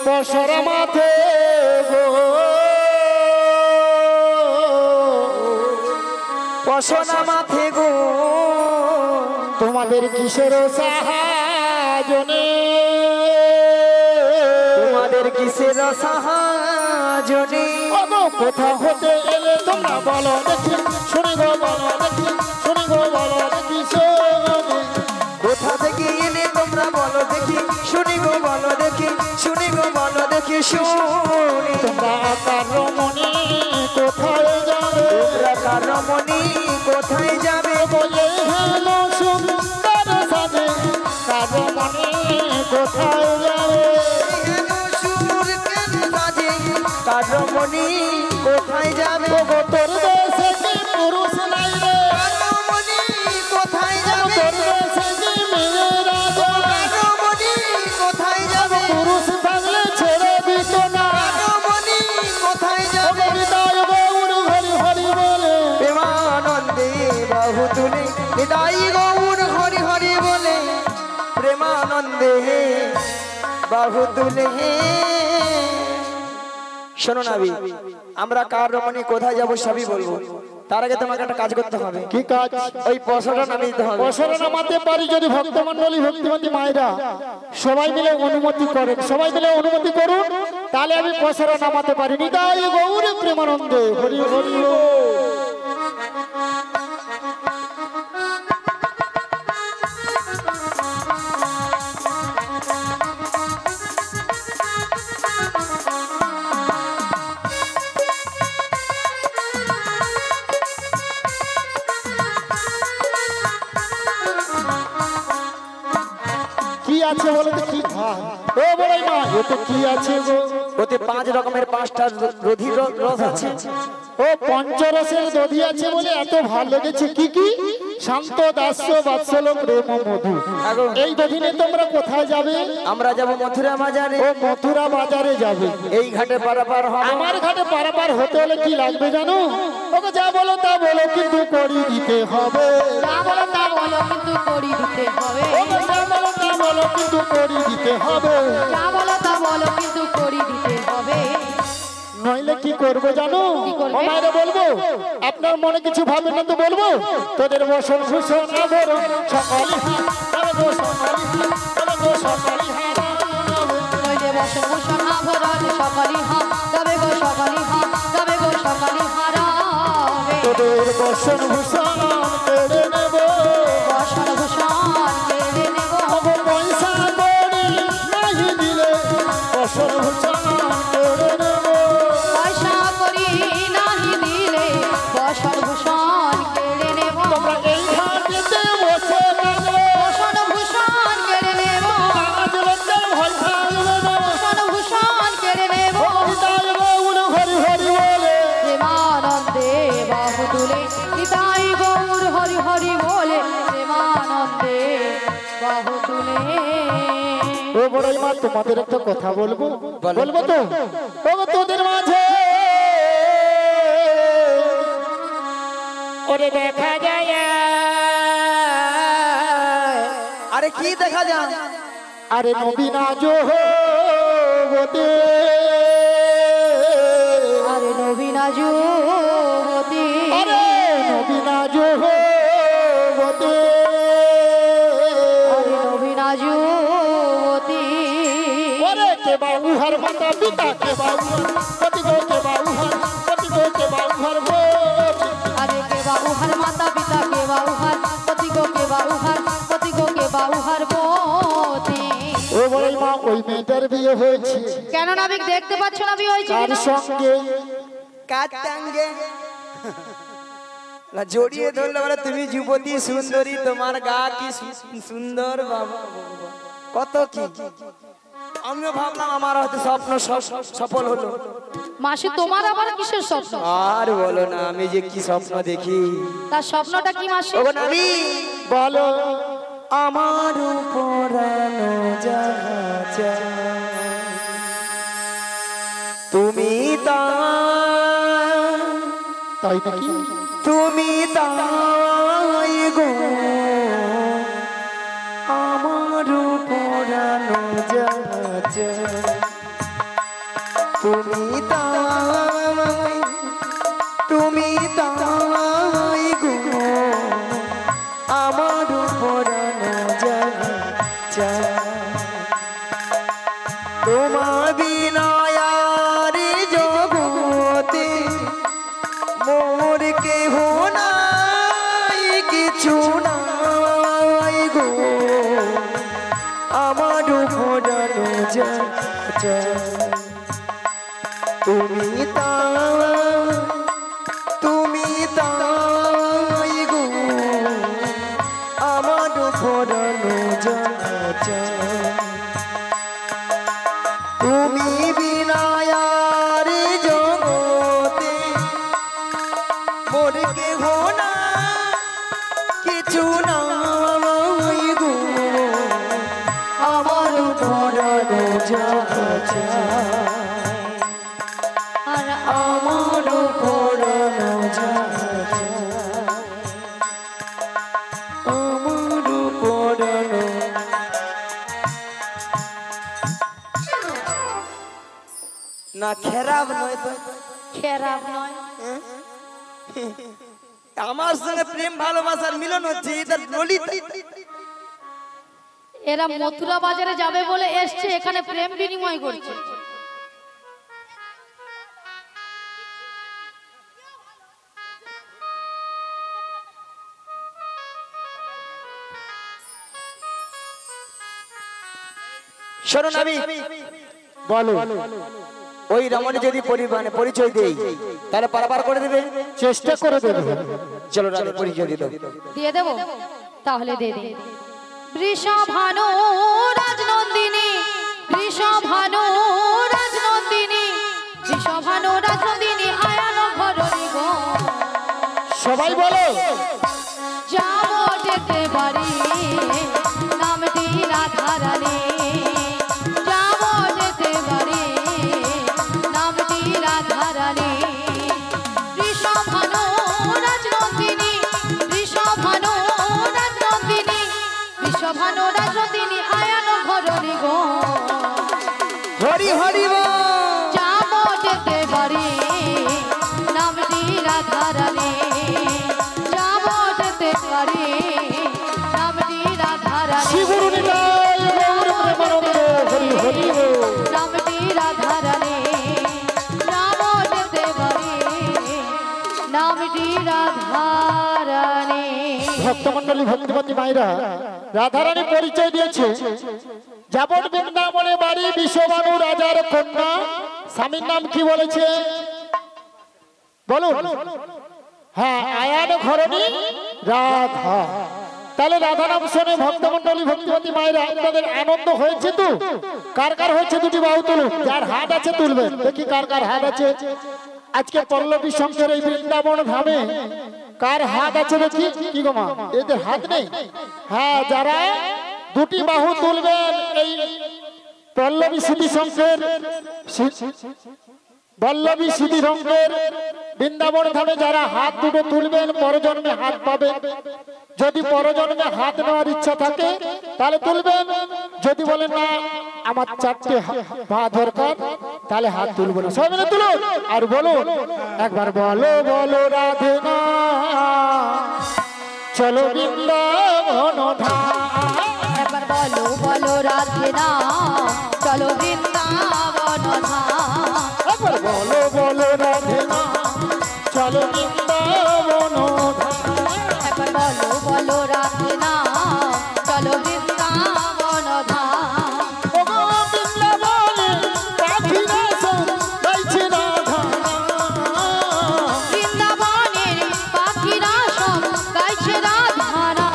পশরা মাথে গো, পশনা মাথে গো, তোমাদের কিসের সাহায্যে, তোমাদের কিসের সাহায্যে। ওগো কোথা হতে এলে তোমরা বলো দেখি, শুনে গো বলো দেখি, শুনে গো বলো দেখি, শোনে। কোথা থেকে এলে তোমরা বলো দেখি, শুনি গো বলো দেখি, শুনি গো বলো দেখি শুনি। তোমরা কার রমণী কোথায় যাবে, তোমরা কার রমণী কোথায় যাবে, বলে হেলো সুন্দর সাজে, কার রমণী কোথায় যাবে। কার রমণী কোথায় যাবে, ওগো তোর দেশে কি পুরুষ নাই রে, কার রমণী কোথায় যাবে, তোর দেশে কি মেয়েরা যাবে, কার রমণী কোথায় যাবে, পুরুষ থাকলে ছেড়ে দিত না। কার রমণী কোথায় যাবে। ওগো বিদায় গৌর হরি হরি বলে, প্রেমানন্দে বাহু তুলে বাহু তুলে। শোনো নাবি, আমরা কার রমণী কোথায় যাবো সবই বলবো, তার আগে তোমাকে একটা কাজ করতে হবে। কি কাজ? ওই পশাটা নামিয়ে দিতে হবে। পশরা নামাতে পারি যদি ভক্তমণ্ডলী ভক্তিমতী মায়েরা সবাই মিলে অনুমতি করেন, সবাই মিলে অনুমতি করুন, তাহলে আমি পশরা নামাতে পারি। নিতাই গৌর প্রেমানন্দে হরি হরি বল। কি আছে বলো তো? কি ভাই ও বড়াই মা, এতে কি আছে গো? ওতে 5 রকমের 5টা রধির রস আছে। ও পঞ্চরসের দধি আছে বলে এত ভালো লেগেছে। কি কি? শান্ত, দাস্য, বাৎসল্য, প্রেম ও মধু। এই দধি নিয়ে তোমরা কোথায় যাবে? আমরা যাব মথুরা বাজারে। ও মথুরা বাজারে যাবে। এই ঘাটে পারাপার হবে। আমার ঘাটে পারাপার হতে হলে কি লাগবে জানো? ওকে যা বলো তা বলো, কিন্তু করি দিতে হবে। যা বলো তা বলো কিন্তু করি দিতে হবে। ওকে যা বলো তা বলো, কিন্তু করি দিতে হবে। যা বলো তা বলো কিন্তু করি দিতে হবে। নইলে কি করবো জানো? কি করবে? ও মায়েরা বলবো, আপনার মনে কিছু ভাবেন না তো বলবো। তোদের বসন ভূষণ আবরণ সকলি হাত, তবে গো সকলি হাত, তবে গো সকলি হাত। নইলে বসন ভূষণ আভরণ সকলি হাত, তবে গো সকলি হাত, তবে গো সকলি হারাবে। তোদের বসন ভূষণ কেড়ে নেব, বসন ভূষণ কেড়ে নেব। তবে পয়সা করি নাহি দিলে বসন ভূষণ কেড়ে নেব। পয়সা করি নাহি দিলে বসন ভূষণ কেড়ে নেব। তোমরা এই ঘাটেতে বসে থাকবে, বসন ভূষণ কেড়ে নেব। আজ লজ্জার ভয় থাকবে না। বসন ভূষণ কেড়ে নেব। নিতাই গৌর হরি হরি বলে, প্রেমানন্দে বাহু তুলে নিতাই গৌর হরি হরি বলে। প্রেমানন্দে বাহু তুলে। ও বড়াই মা, তোমাদের একটা কথা বলবো, বলবো তো? ও তোদের মাঝে ওরে দেখা যায়, আরে কি দেখা যায়? আরে নবীনা জো হতে, আরে নবীনা যুবতী, আরে নবীনা জো হতে, আরে নবীনা যুবতী। ওরে কে বাবু হর মাতা পিতা, কে বাবু পতি গো, কে বাবু হর পতি গো, কে বাবু হর গো। আরে কে বাবু হার মাতা পিতা, কে বাবু হার পতি গো, কে বাবু হার পতি গো, কে বাবু হার পতি। ও বড়াই মা, ওই মেয়েটার বিয়ে হয়েছে কেন নাবিক দেখতে পাচ্ছ না বিয়ে হয়েছে তার কিনা? সঙ্গে। কাটাঙ্গে না জড়িয়ে ধরলে বলে তুমি যুবতী সুন্দরী, তোমার গা কি সুন্দর বাবা, কত কি। আমিও ভাবলাম আমার হয়তো স্বপ্ন সফল হলো। মাসি তোমার আবার কিসের স্বপ্ন? আর বলো না, আমি যে কি স্বপ্ন দেখি। তার স্বপ্নটা কি মাসি? ওগো নাবি, বলো আমার পরানো জাহাজ তুমি তাই নাকি? তুমি তাই গো, আমার পরানো জাহাজ তুমি তাই, তুমি তাই গো, আমার পরানো জাহাজ। তোমার বিনায়ার জগতে মোর কেহ নাই, কিছু নাই গো, আমার পরানো জাহাজ তুমি তাই, তুমি তাই গো, আমার পরানো জাহাজ। তুমি বিনায়ার জগতে মোর কেহ নাই, কিছু নাই গো, আমার পরানো জাহাজ। আর আমার পরানো জাহাজ, আমার পরানো খারাপ নয় তো। খারাপ নয়। আমার সঙ্গে প্রেম ভালোবাসার মিলন হচ্ছে, এটা ললিতা। এরা মথুরা বাজারে যাবে বলে এসছে, এখানে প্রেম বিনিময় করছে। শোনো নাবি, বলো। ওই রমণী যদি পরিচয় দেই তাহলে পারাপার করে দেবে? চেষ্টা করে দেবে। চলো রানী পরিচয় দিয়ে দাও। দিয়ে দেবো, তাহলে দে দে। বৃষভানু রাজনন্দিনী, বৃষভানু রাজনন্দিনী, বৃষভানু রাজনন্দিনী আয়ান ঘরণী গো। সবাই বলো। যাবো যেতে পারি নামটি রাধারানী, যাবো যেতে পারি নামটি রাধারানী। বৃষভানু রাজনন্দিনী, বৃষভানু রাজনন্দিনী, বৃষভানু রাজনন্দিনী আয়ান ঘরণী গো। হরি হরি বল। যাবো যেতে পারি নামটি রাধারানী, যাবো যেতে পারি নামটি রাধারানী। শ্রীগুরু নিতাই গৌর প্রেমানন্দে হরি হরি বল। নামটি রাধারানী, যাবো যেতে পারি নামটি রাধারানী। ভক্তমন্ডলী ভক্তিমতী মায়েরা রাধারানী পরিচয় দিয়েছে। যাবন বৃন্দাবনে বাড়ি বিশ্ববানু রাজার কন্যা, স্বামীর নাম কি বলেছে বলুন? হ্যাঁ, আয়ান ঘরণী রাধা। তাহলে রাধা নাম শুনে ভক্তমন্ডলী ভক্তিমতী মায়েরা আপনাদের আনন্দ হয়েছে তো? কার কার হয়েছে দুটি বাহু তুলুন, যার হাত আছে তুলবেন, দেখি কার কার হাত আছে। আজকে পল্লবী শঙ্কর এই বৃন্দাবন ধামে কার হাত আছে দেখি। কি গো মা, এদের হাত নেই? হ্যাঁ, যারা দুটি বাহু তুলবেন এই পল্লবী স্মৃতি শঙ্কর, বল্লভী স্মৃতি শঙ্কর বৃন্দাবন ধামে যারা হাত দুটো তুলবেন পরজন্মে হাত পাবেন। যদি পরজন্মে হাত নেওয়ার ইচ্ছা থাকে তাহলে তুলবেন, যদি বলেন না আমার চারটে পা দরকার তাহলে হাত তুলব না। সবাই মিলে তুলুন আর বলুন একবার, বলো বলো রাধে না চলো বৃন্দাবন ধাম। একবার বলো বলো রাধে না চলো বৃন্দাবন ধাম। একবার বলো বলো রাধে না চলো বৃন্দাবন ধাম। একবার বলো বলো রাধে না চলো বৃন্দাবন ধাম। ওগো বৃন্দাবনে পাখিরা সব গাইছে রাধা নাম। বৃন্দাবনের পাখিরা সব গাইছে রাধা নাম।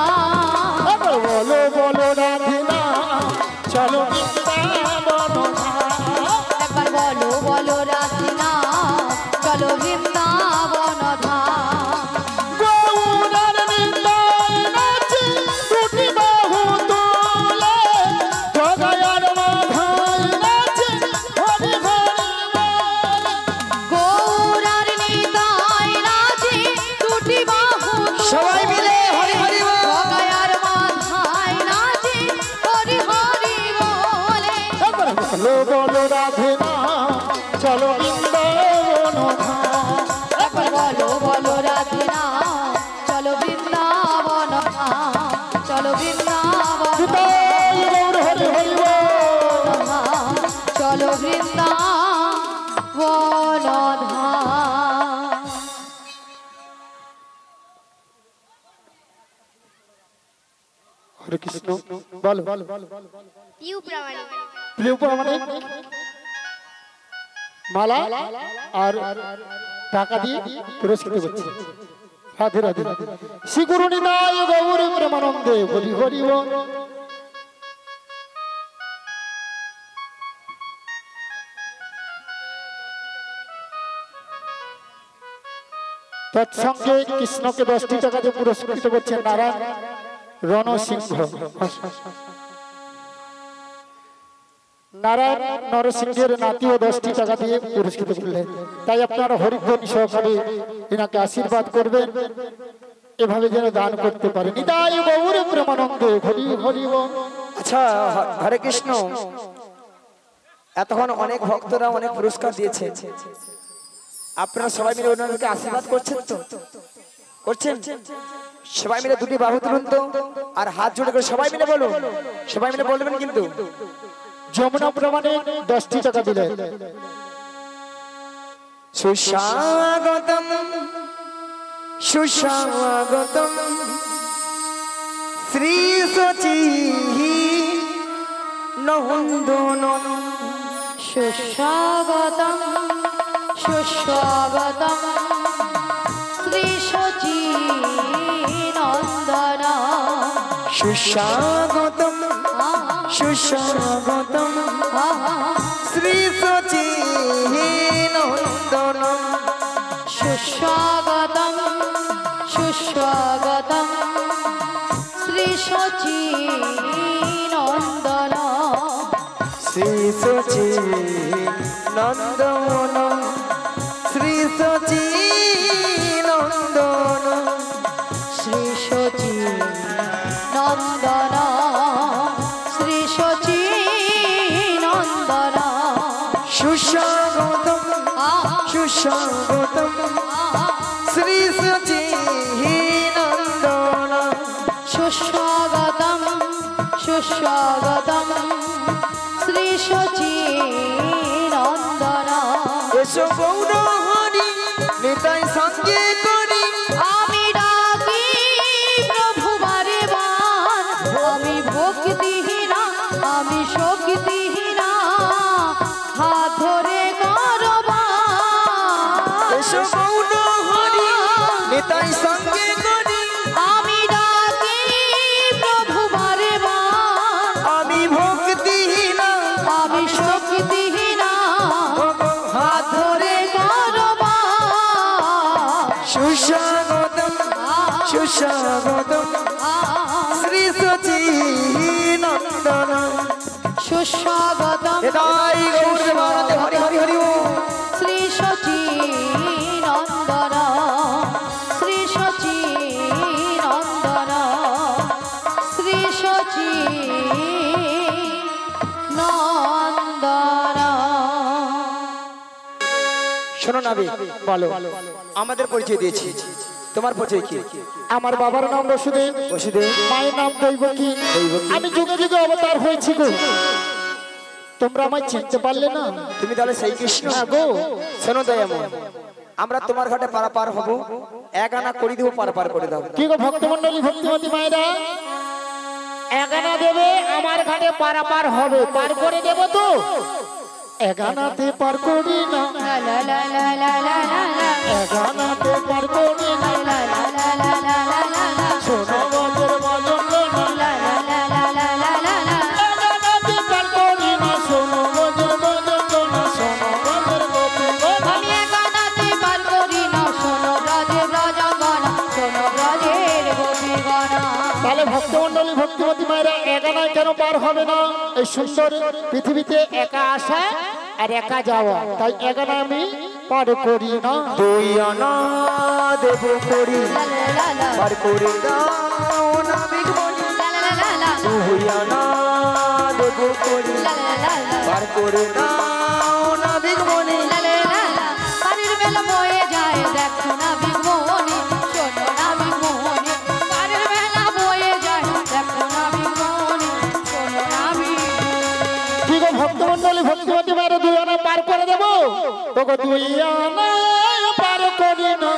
একবার বলো বলো রাধে না চলো বৃন্দাবন ধাম। একবার বলো বলো রাধে না চলো বৃন্দাবন ধাম। গৌরার নিতাই নাচে দুটি বাহু তোলে, জগায়ার মাথায় নাচে হরি হরি বলে। গৌরার নিতাই নাচে দুটি বাহু সবাই মিলে হরি হরি বল। জগায়ার মাথায় নাচে হরি হরি বলে। একবার বলো বলো রাধে না চলো বৃন্দাবন ধাম। একবার বলো বলো রাধে না চলো বৃন্দাবন ধাম। চলো বৃন্দাবন নিতাই গৌর হরি হরি বল। ধাম। চলো বৃন্দাবন ধাম। হরে কৃষ্ণ বলো। পিউ প্রামাণিক। প্রিয় মানে মালা আর টাকা দিয়ে পুরস্কৃত করছে। রাধে রাধে। শ্রী গুরু নিতাই গৌর প্রেমানন্দে হরি হরি বল। তৎসঙ্গে কৃষ্ণকে 10টি টাকা দিয়ে পুরস্কৃত করছেন নারায়ণ রণসিংহ। নারায়ণ নরসিংহের নাতিও 10টি টাকা দিয়ে পুরস্কৃত করলেন। তাই আপনারা হরিধ্বনি সহকারে এনাকে আশীর্বাদ করবেন, এভাবে যেন দান করতে পারে। নিতাই গৌর প্রেমানন্দে হরি হরি বল। আচ্ছা হরে কৃষ্ণ, এতক্ষণ অনেক ভক্তরা অনেক পুরস্কার দিয়েছে, আপনারা সবাই মিলে ওনাদেরকে আশীর্বাদ করছেন তো? করছেন? সবাই মিলে দুটি বাহু তুলুন তো, আর হাত জোড়ে করে সবাই মিলে বলুন, সবাই মিলে বলবেন কিন্তু। যমুনা প্রমাণে 10টি টাকা দিলেন। সুস্বাগতম সুস্বাগতম শ্রী সচি নন্দনম। সুস্বাগতম সুস্বাগতম শ্রী সচি নন্দন। সুস্বাগতম সুস্বাগতম শ্রী সচি নন্দনম। সুস্বাগতম সুস্বাগতম শ্রী সচি নন্দন। শ্রী সচি নন্দনম শ্রী সচি নন্দনম। শ্রী সচি নন্দন শ্রী সচি নন্দন। সুস্বাগতম সুস্বাগতম শ্রী সচি নন্দনম। সুস্বাগতম সুস্বাগতম শ্রী সচি নন্দন। এসো গৌর হরি নিতাই সঙ্গে করি, আমি ডাকি প্রভু বারে বার, আমি ভক্তিহীনা আমি শক্তিহীনা, হাত ধরে করবার। এসো গৌর হরি নিতাই সঙ্গে করি, আমি ডাকি প্রভু বারে বার, আমি ভক্তিহীনা আমি শক্তিহীনা, হাত ধরে করবার। সুস্বাগতম সুস্বাগতম শ্রী সচি নন্দনম। সুস্বাগতম নিতাই গৌর দেবানন্দে হরি হরি হরি বল। শ্রী সচি নন্দন শ্রী সচি নন্দন শ্রী সচি নন্দন। শোনো নাবি, বলো। আমাদের পরিচয় দিয়েছি, তোমার পরিচয় কি? আমার বাবার নাম বসুদেব, বসুদেব, মায়ের নাম দৈবকী। আমি যুগে যুগে অবতার হয়েছি গো, তোমরা আমায় চিনতে পারলে না? তুমি তাহলে সেই কৃষ্ণ? হ্যাঁ গো। শোনো দয়াময়, আমরা তোমার ঘাটে পারাপার হব, এক আনা করে দিব, পারাপার করে দাও। কি গো ভক্তমন্ডলী ভক্তিমতী মায়েরা, এগানা দেবে, আমার ঘাটে পারাপার হবে, পার করে দেব তো? এগানাতে পার করি না, লা লা লা লা লা লা লা, এগানাতে পার করি না, লা লা লা লা লা লা লা, শোনো বজর বজন না, লা লা লা লা লা লা লা লা, এগানাতে পার করি না, শোনো বজর বজন না, শোনো বজর গোপী গোপী। আমি একানাতে পার করি না, শোনো ব্রজের ব্রজগণ, শোনো ব্রজের গোপীগণ। তাহলে ভক্তমন্ডলী ভক্তিমতী মায়েরা একানায় কেন পার হবে না? এই সুন্দর পৃথিবীতে একা আসা আর একা যাওয়া, তাই একানা আমি পার করি না। দুই আনা দেব করি, লা লা লা লা, পার করে দাও নাবিক বলি। লা লা লা লা, দুই আনা দেব করি, লা লা লা লা, পার করে দাও নাবিক বলি। লা লা লা লা, পানির বেলা বয়ে যায় দেখো না বিমোহনী, শোনো না বিমোহনী, পানির বেলা বয়ে যায় দেখো না বিমোহনী, শোনো না বিমোহনী। ঠিক আছে ভক্তমন্ডলী ভক্তিমতী মায়েরা দুই আনা পার করে দেব, তোকে দুই আনা পার করি না,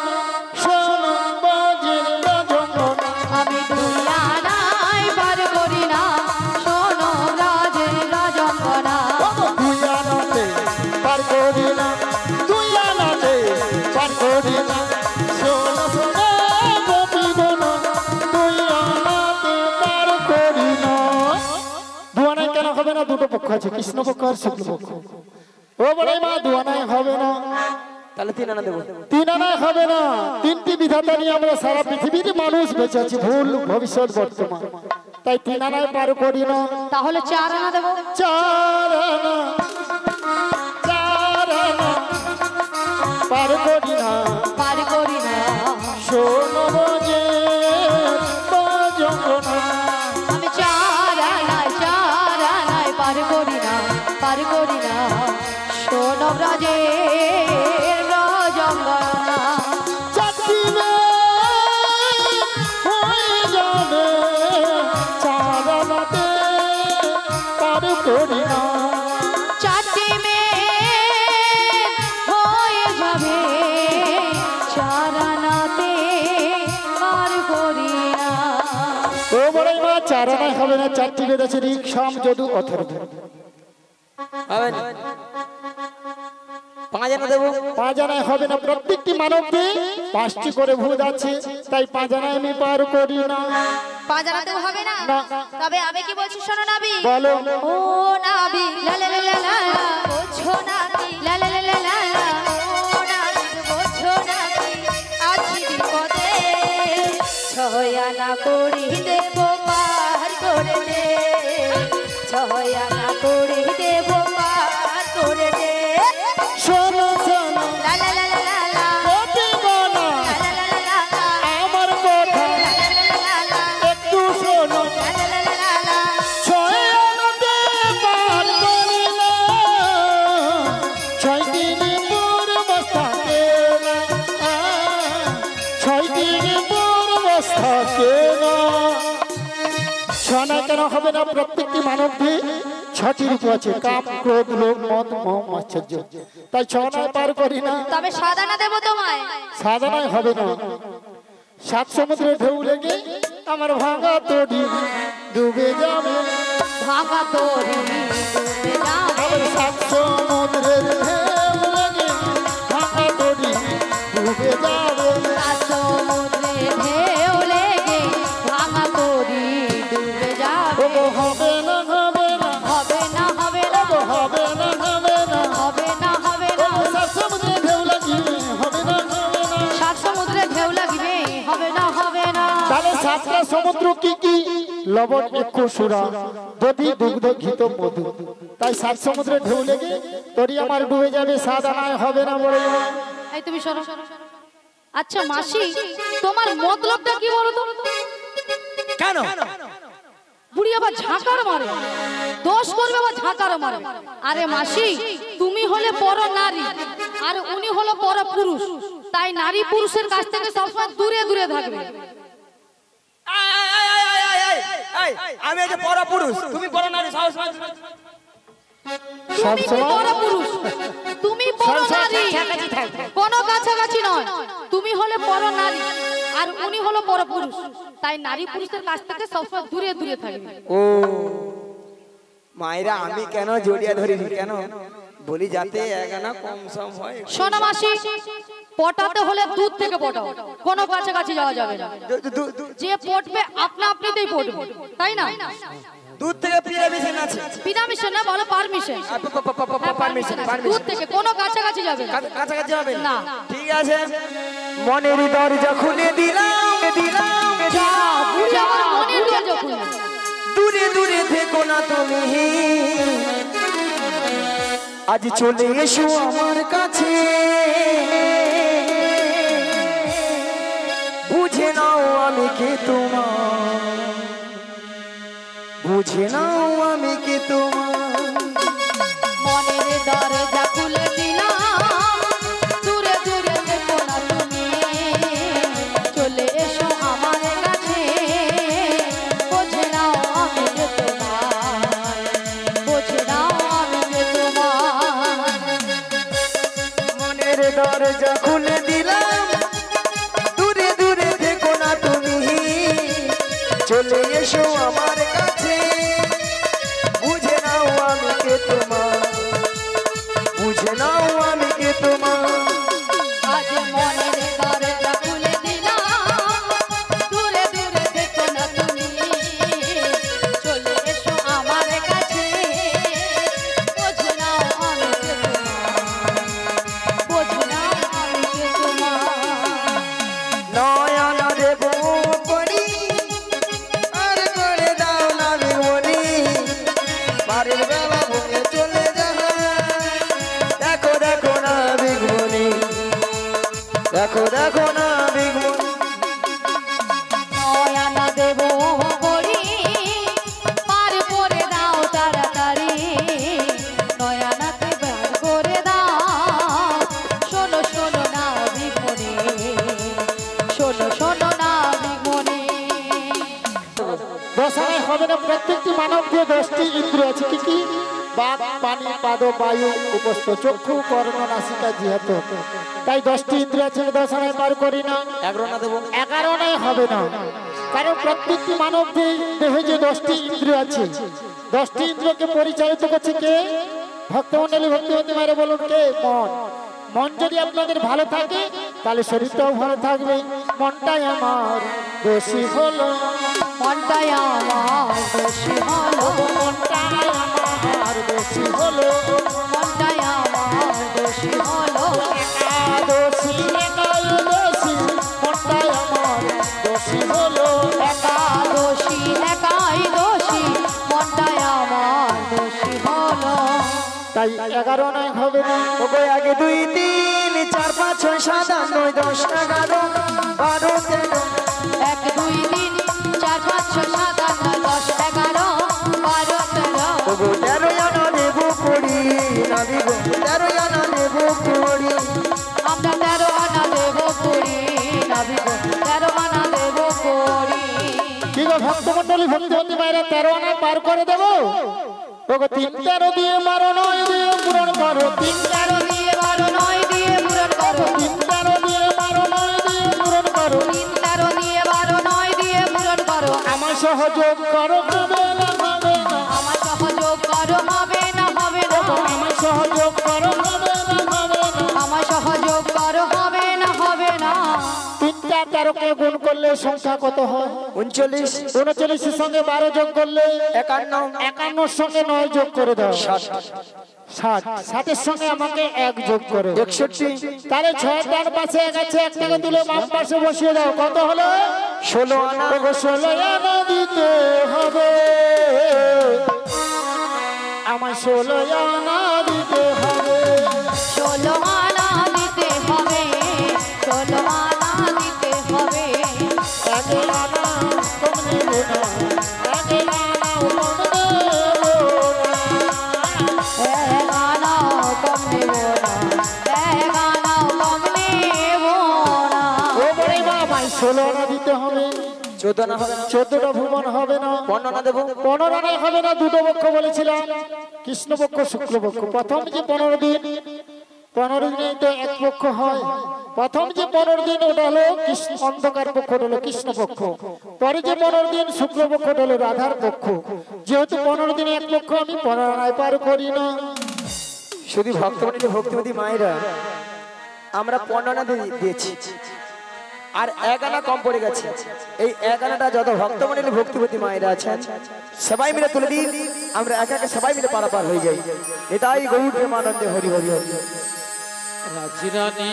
শোনো বাজের বাজনা। আমি দুলানাই পার করি না, শোনো রাজের রাজঙ্গনা। দুই আনাতে পার করি না, দুই আনাতে পার করি না, শোনো শোনো গোপী গোনা, দুই আনাতে পার করি না। দু আনায় কেন হবে না? দুটো পক্ষ আছে, কৃষ্ণ পক্ষ আর শুক্ল পক্ষ। ও বলে মা দু আনায় হবে না, তাহলে তিন আনা দেবো। তিন আনায় হবে না। তিনটি বিধাতা নিয়ে আমরা সারা পৃথিবীর মানুষ বেঁচে আছি, ভুল ভবিষ্যৎ বর্তমান, তাই তিন আনায় পার করি না। তাহলে 4 আনা দেবো। চার আনা, চার আনা পার করি না, পার করি না, শোনো বাজে বাজনা। আমি 4 আনায় পার করি না, পার করি না, চার আনায় হবে না, চারটি বেদ আছে ঋক সাম যদু অথর্ব। হবে না, 5 আনা দেবো। 5 আনায় হবে না, প্রত্যেকটি মানবকে 5টি করে ভূত আছে, তাই 5 আনায় আমি পার করি না। 5 আনাতেও হবে না? না। তবে আমি কি বলছি শোনো নাবি। বলো। ও নাবি লা লা লা লা লা, বোঝো নাবি লা লা লা লা লা, ও নাবি বোঝো নাবি, আছি বিপদে 6 আনা করি দেব পার করে দে, 6 আনা করি দেব পার করে দে। শোনো শোনো লা লা লা লা লা লা, প্রতিগণা লা লা লা লা লা লা, আমার কথা লা লা লা লা লা, একটু শোনো। লা লা লা লা লা, 6 আনাতে পার করি না, 6 দিন পূর্বস থাকে না, 6 দিন পূর্বস থাকে না। 6 আনায় কেন হবে না? প্রত্যেকটি মানবকে 6টি রূপ আছে, কাম ক্রোধ লোভ মদ মোহ মাশ্চর্য, তাই 6 আনায় পার করি না। তবে 7 আনা দেব তোমায়। 7 আনায় হবে না, 7 সমুদ্রে ঢেউ লেগে আমার ভাঙা তরি ডুবে যাবে। ভাঙা তোরে ডুবে যাবে, আমার 7 সমুদ্রের ঢেউ লেগে ভাঙা তরি ডুবে যাবে। সমুদ্রে ঢেউ লেগে ভাঙা তোরি ডুবে যাবে। ওগো হবে না হবে না, হবে না হবে না, ওগো হবে না হবে না, হবে না হবে না, ওগো 7 সমুদ্রে ঢেউ লাগিয়ে হবে না হবে না। 7 সমুদ্রে ঢেউ লাগবে, হবে না হবে না। তাহলে 7টা সমুদ্র কি কি? লবণ একটু সুরা দধি দুগ্ধ ঘিত মধু, তাই 7 সমুদ্রে ঢেউ লেগে তরি আমার ডুবে যাবে। 7 আনায় হবে না বলে। এই তুমি সরো। আচ্ছা মাসি, তোমার মতলবটা কি বলো তো? কেন? বুড়ি আবার ঝাঁকার মারে, দোষ করবে আবার ঝাঁকার মারে। আরে মাসি, তুমি হলে পর নারী আর উনি হলো পর পুরুষ, তাই নারী পুরুষের কাছ থেকে সবসময় দূরে দূরে থাকবে। আমি এই যে পর পুরুষ, তুমি পর নারী, সাহস হয়? তুমি কি পর পুরুষ, তুমি পর নারী, কোনো কাছাকাছি নয়। তুমি হলে পর নারী আর উনি হলো পর পুরুষ, তাই নারী পুরুষের কাছ থেকে সবসময় দূরে দূরে থাকবে। ও মায়েরা, আমি কেন জড়িয়ে ধরি কেন বলি, যাতে 1 আনা কম সম হয়। শোনো মাসি, পটাতে হলে দুধ থেকে পটাও, কোনো কাছাকাছি যাওয়া যাবে না। যে পটবে আপনা আপনিতেই পটবে, তাই না? দুধ থেকে পিরামিশন আছে। পিরামিশন না, বলো পারমিশন। পারমিশন, দুধ থেকে কোনো কাছাকাছি যাবে না। কাছাকাছি হবে না। ঠিক আছে, মনের দরজা খুলে দিলাম দিলাম, যা বুঝি আমার মনের দরজা খুলে। দূরে দূরে থেকো না তুমি, আজ চলে এসো আমার কাছে, বুঝে নাও আমি কে তোমার, বুঝে নাও আমি কে তোমার। মনের দরজা খুলে দিলাম, দূরে দূরে থেকো না তুমি, চলে এসো আমার কাছে, বোঝে নাও আমি যে তোমার, বোঝে নাও আমি যে তোমার। মনের দরজা খুলে দিলাম, দূরে দূরে থেকো না তুমি, চলে এসো আমার কাছে, বুঝে নাও আমি কে তোমার, বুঝে নাও আমি কে তোমার। আজ মনের দরজা খুলে দিলাম, দূরে দূরে থেকো না তুমি, চলে এসো আমার কাছে, বোঝে নাও আমি যে তোমার, বোঝে নাও আমি যে তোমার। নয়না দেব পরি, আর করে দাও না বিমনি, বাড়ির বেলা ভুলে চলে যাবে, দেখো দেখো না বিঘ্মনি, দেখো দেখো না বিঘ্মনি। নয়না দেব বড়ি, পার করে দাও তাড়াতাড়ি, নয়নাকে বার করে দাও, শোনো শোনো না বিঘ্মনি, শোনো শোনো না বিঘ্মনি। 10 আনায় হবে না, প্রত্যেকটি মানবকে 10টি ইন্দ্রিয় আছে। কি কি? বাক পানি পাদ বায়ু উপস্থ চক্ষু কর্ণ নাসিকা জিহ্বা, তাই 10টি ইন্দ্রিয় আছে। 10 আনায় পার করি না। 11 না দেবো। 11 আনায় হবে না, কারণ প্রত্যেকটি মানব দেহে যে 10টি ইন্দ্রিয় আছে, 10টি ইন্দ্রিয়কে পরিচালিত করছে কে? ভক্তমণ্ডলী ভক্তিবতী মায়েরা বলুন কে? মন। মন যদি আপনাদের ভালো থাকে তাহলে শরীরটাও ভালো থাকবে। মনটাই আমার দোষী হলো, মনটাই আমার দোষী হলো, মনটাই আমার দোষী হলো, মনটাই আমার দোষী হলো, দোষী একাই দোষী, মনটাই আমার দোষী হলো, দোষী একাই দোষী, মনটাই আমার দোষী হলো। তাই 11 নয় হবে না। ওগো 1 2 3 4 5 6 7 8 9 10 11 12 13 1 2 3 4 5 6 7 8 9 10 11 12 13 ওগো 13 আনা দেব করি নাবি গো 13 আনা দেব করি আমরা 13 আনা দেব করি নাবি গো 13 আনা দেব করি। কি গো ভক্তমণ্ডলী ভক্তিবতী মায়েরা 13 আনা পার করে দেব? ওগো 3 13 দিয়ে 12 9 দিয়ে পূরণ করো, 3 13 দিয়ে 12 9 দিয়ে পূরণ করো, 3 13 দিয়ে 12 9 দিয়ে পূরণ করো, 13 দিয়ে 12 9 দিয়ে পূরণ করো। আমার সহযোগ করো, হবে না হবে না, আমার সহযোগ করো, হবে না হবে না, আমার সহযোগ করো, হবে না হবে না। আমার সহযোগ করো, হবে না হবে না। 3টা 13কে গুণ করলে সংখ্যা কত হয়? 39 39 এর সঙ্গে 12 যোগ করলে 51 51 এর সঙ্গে 9 যোগ করে দাও, 60 60 60 এর সঙ্গে আমাকে 1 যোগ করো, 61 তাহলে 6 ডান পাশে 1 আছে, 1 টাকা তুলে বাম পাশে বসিয়ে দাও, কত হলো? 16 আনা ওগো 16 আনা দিতে হবে, আমার 16 আনা দিতে হবে, 16 আনা দিতে হবে, 16 আনা দিতে হবে। 1 আনা কম নেব না, 1 আনা কম নেব না। এক আনাও কম নেব না, এক আনাও কম নেব না। ও বলে বাবা 16 আনা দিতে হবে, 14 আনা হবে না 14টা ভুবন হবে না, 15 আনা দেব 15 আনায় হবে না, দুটো পক্ষ বলেছিলাম, কৃষ্ণপক্ষ শুক্লপক্ষ। প্রথম যে 15 দিন, 15 দিনে তো এক পক্ষ হয়, প্রথম যে 15 দিন ওটা হলো কৃষ্ণ অন্ধকার পক্ষ, হলো কৃষ্ণপক্ষ, পরে যে 15 দিন শুক্লপক্ষ হলো রাধার পক্ষ। যেহেতু 15 দিনে এক পক্ষ, আমি 15 আনায় পার করি না। শুধু ভক্তমণ্ডলী ভক্তিবতী মায়েরা আমরা 15 আনা দিয়েছি, আর 1 আনা কম পড়ে গেছে। এই 1 আনাটা যত ভক্তমণ্ডলী ভক্তিবতী মায়েরা আছেন সবাই মিলে তুলে দিন, আমরা একে একে সবাই মিলে পারাপার হয়ে যাই। এটাই গৌর প্রেমানন্দে হরি হরি হরি। রাজরানী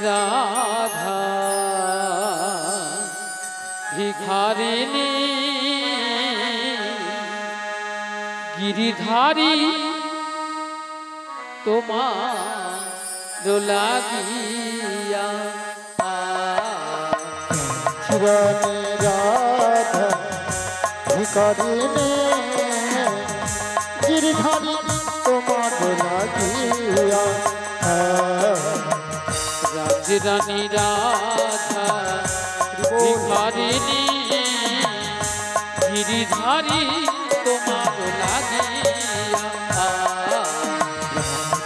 রাধা ভিখারিণী গিরিধারী তোমার লাগিয়া চিরনে রাধা ভিখারিণী গিরিধারী তোমার লাগিয়া, রাজরানী রাধা ভিখারিণী গিরিধারী তোমার লাগিয়া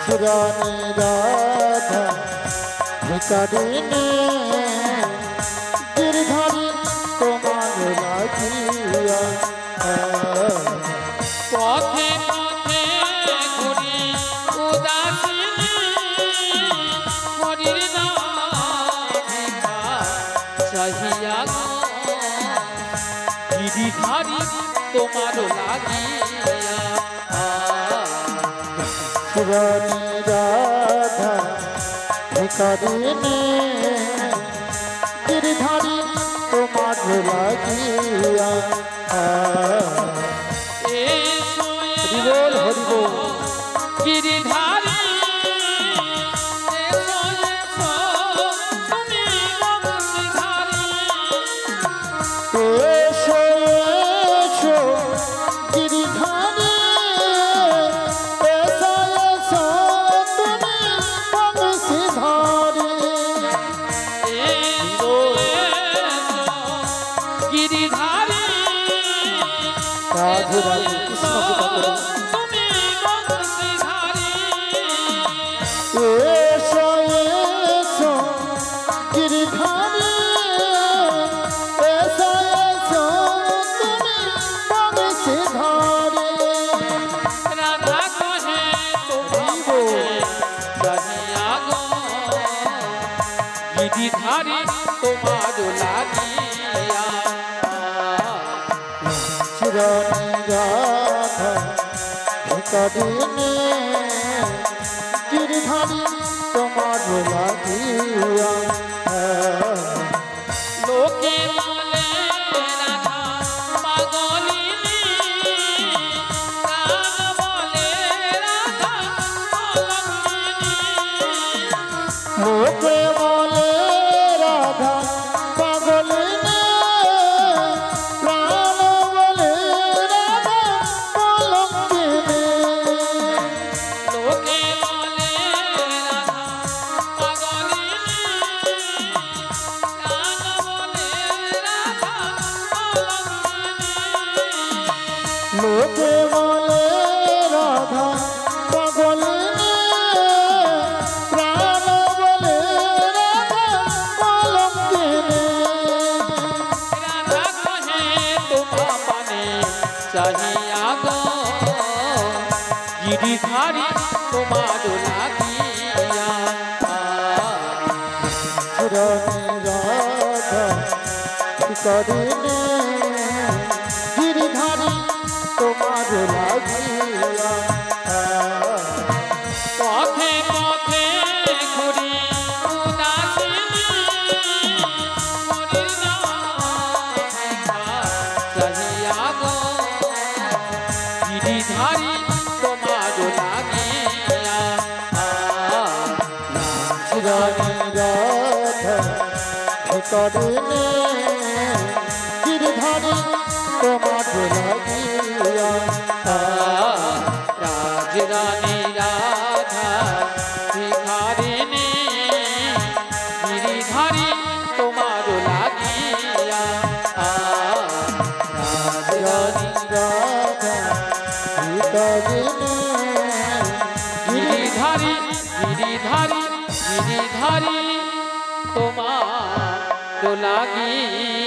চিরনে রাধা ভিখারিণী গিরিধারী তোমার লাগিয়া, পথে পথে ঘুরি উদাসিনী হরির নামিকা চাহিয়া গো গিরিধারী তোমার লাগিয়া চিরনে রাধা ভিখারিণী গিরিধারী তোমার লাগিয়া, এসো হরিবোল হরিবোল। গিরিধারী এসো এসো তুমি বংশীধারী এসো এসো গিরিধারী, এসো এসো তুমি বংশীধারী, এসো এসো গিরিধারী রাধে রাধে কৃষ্ণ কৃপা করুন। তুমি বংশীধারী এসো এসো গিরিধারী, এসো লাগিয়া চিরনিরাধা ভিকারিণী গিরিধারী তোমার লাগিয়া লোকে বলে রাধা পাগলিনী প্রাণ বলে রাধা অলঙ্কিনী লোকে বলে রাধা পাগলিনী প্রাণ বলে রাধা অলঙ্কিনী লোকে বলে রাধা পাগলিনী প্রাণ বলে রাধা অলঙ্কিনী লোকে বলে রাধা পাগলিনী প্রাণ বলে রাধা অলঙ্কিনী রাধা কহে তোমা পানে চাহিয়া গো গিরিধারী তোমার লাগিয়া চিরনিরাধা ভিকারিণী গিরিধারী তোমার লাগিয়া পথে পথে ঘুরি উদাসিনী হরির নাম চাহিয়া গো গিরিধারী তোমার লাগিয়া চিরনিরাধা ভিকারিণী গিরিধারী তোমার লাগিয়া রাজরানী রাধা ভিখারিণী গিরিধারী তোমার লাগিয়া রাজরানী রাধা ভিকারিণী গিরিধারী গিরিধারী গিরিধারী তোমার লাগিয়া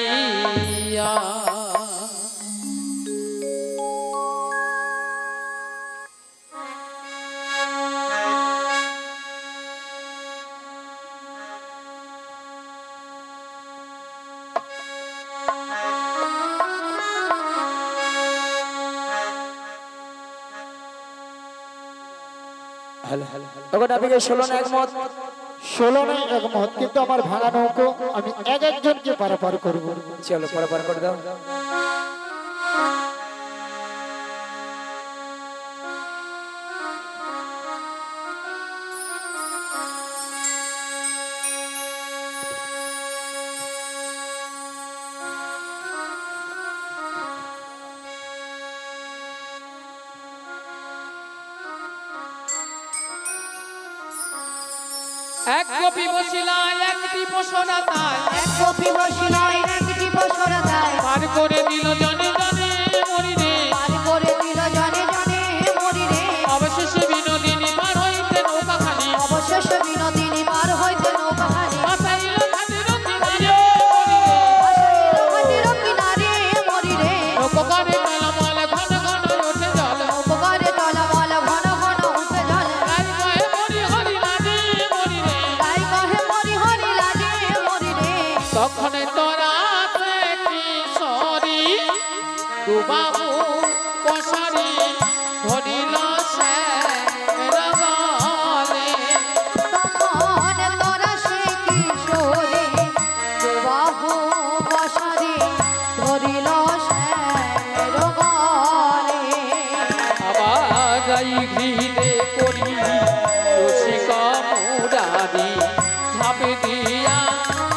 তখন আপনি 16 না একমত 16 নাই একমত কিন্তু আমার ভাঙা নৌকো আমি এক একজনকে পারাপার করব চলো পারাপার করে দাও এক কপি বসিলা একটি বসনা তাই এক কপি বসিলায় একটি বছর যায় পার করে দিল জনে জনে মরি রে পার করে দিল জনে জনে মরি রে অবশেষে বিনোদিনী পার হইতে নৌকা খালি অবশেষ বিনোদিনী পার হইতে নৌকা খালি বাসাইল খাদির কিনারে ঘাটের কিনারে মরি রে নৌকারে তলমল ঘন ঘন ওঠে জল উপকারে টলমল ঘন ঘন উঠে জল গাই কয়ে মরি হরি লাগে মরি রে তাই কহে মরি হরি লাগে মরি রে তখন তোরা কিশোরী দুবাহু পশারি ধরিল সে রগলে তখন তোরা সে কিশোরে বাহু বসরে ধরিল শ্যামের গলে আবার গাই ঘিরে করি রসিকা মুরারি ঝাঁপে দিয়া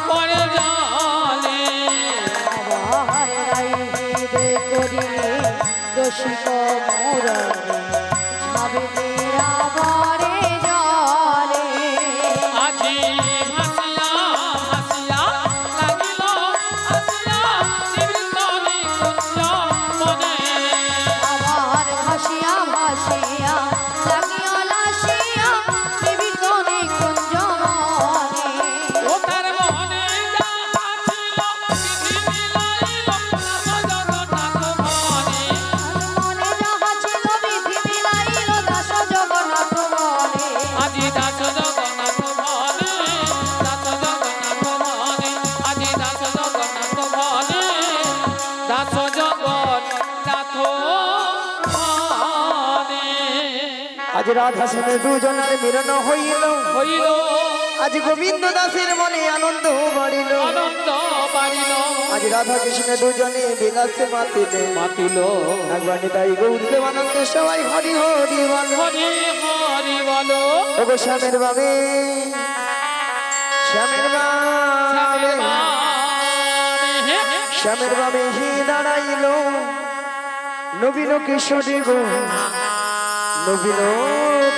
পরে জলে আবার রাইবে করিলে রসিক মুরারি ঝাবে দেয়া বরে জলে আজি ভাসিয়া ভাসিয়া লাগিল হাসিয়া নিবৃত্তনি কুঞ্জ মনে আমার ভাসিয়া ভাসিয়া লাগিয়া লাসিয়া বিবিধনে কুঞ্জ মনে ও তার মনে যাহা ছিল বিধি মিলাইল নাম জগন্নাথ মনে মনে যাহা ছিল বিধি আজ রাধা শ্যামে দুজনের মিলন হইল হইল আজ গোবিন্দ দাসের মনে আনন্দ বাড়িল আনন্দ বাড়িল আজ রাধা কৃষ্ণ দুজনে বিলাসে মাতিল মাতিল একবার তাই গৌরদেব আনন্দ সবাই হরি হরি বল হরি হরি বলো ওগো শ্যামের বাবে শ্যামের বাবে শ্যামের বাবে হি দাঁড়াইল নবীন কিশোরী গো নবীন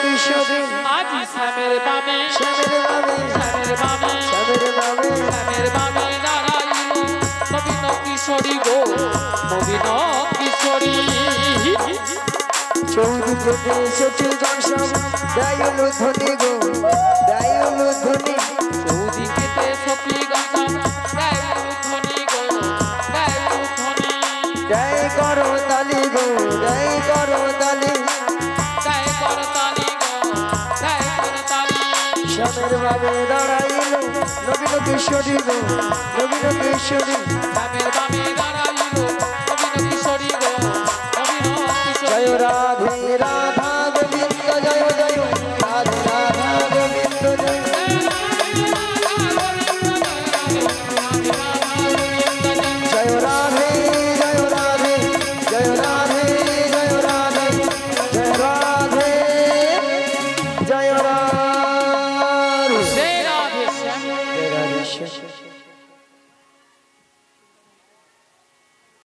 কিশোরী আজ শ্যামের বামে শ্যামের বাবে শ্যামের বামে শ্যামের বাবে শ্যামের বামে দাঁড়াইল নবীন কিশোরী গো নবীন কিশোরী চৌদিকে সচিল জনসম দায়ুল ধ্বনি গো দায়ুল ধ্বনি চৌদিকেতে সখী গন্ধম গায় ধ্বনি গো গায় ধ্বনি জয় করো তালি গো জয় করো তালি গায় করতালি গো গায় করতালি শ্যামের বাবে দাঁড়াইল নবীন কিশোরী গো নবীন কিশোরী শ্যামের বামে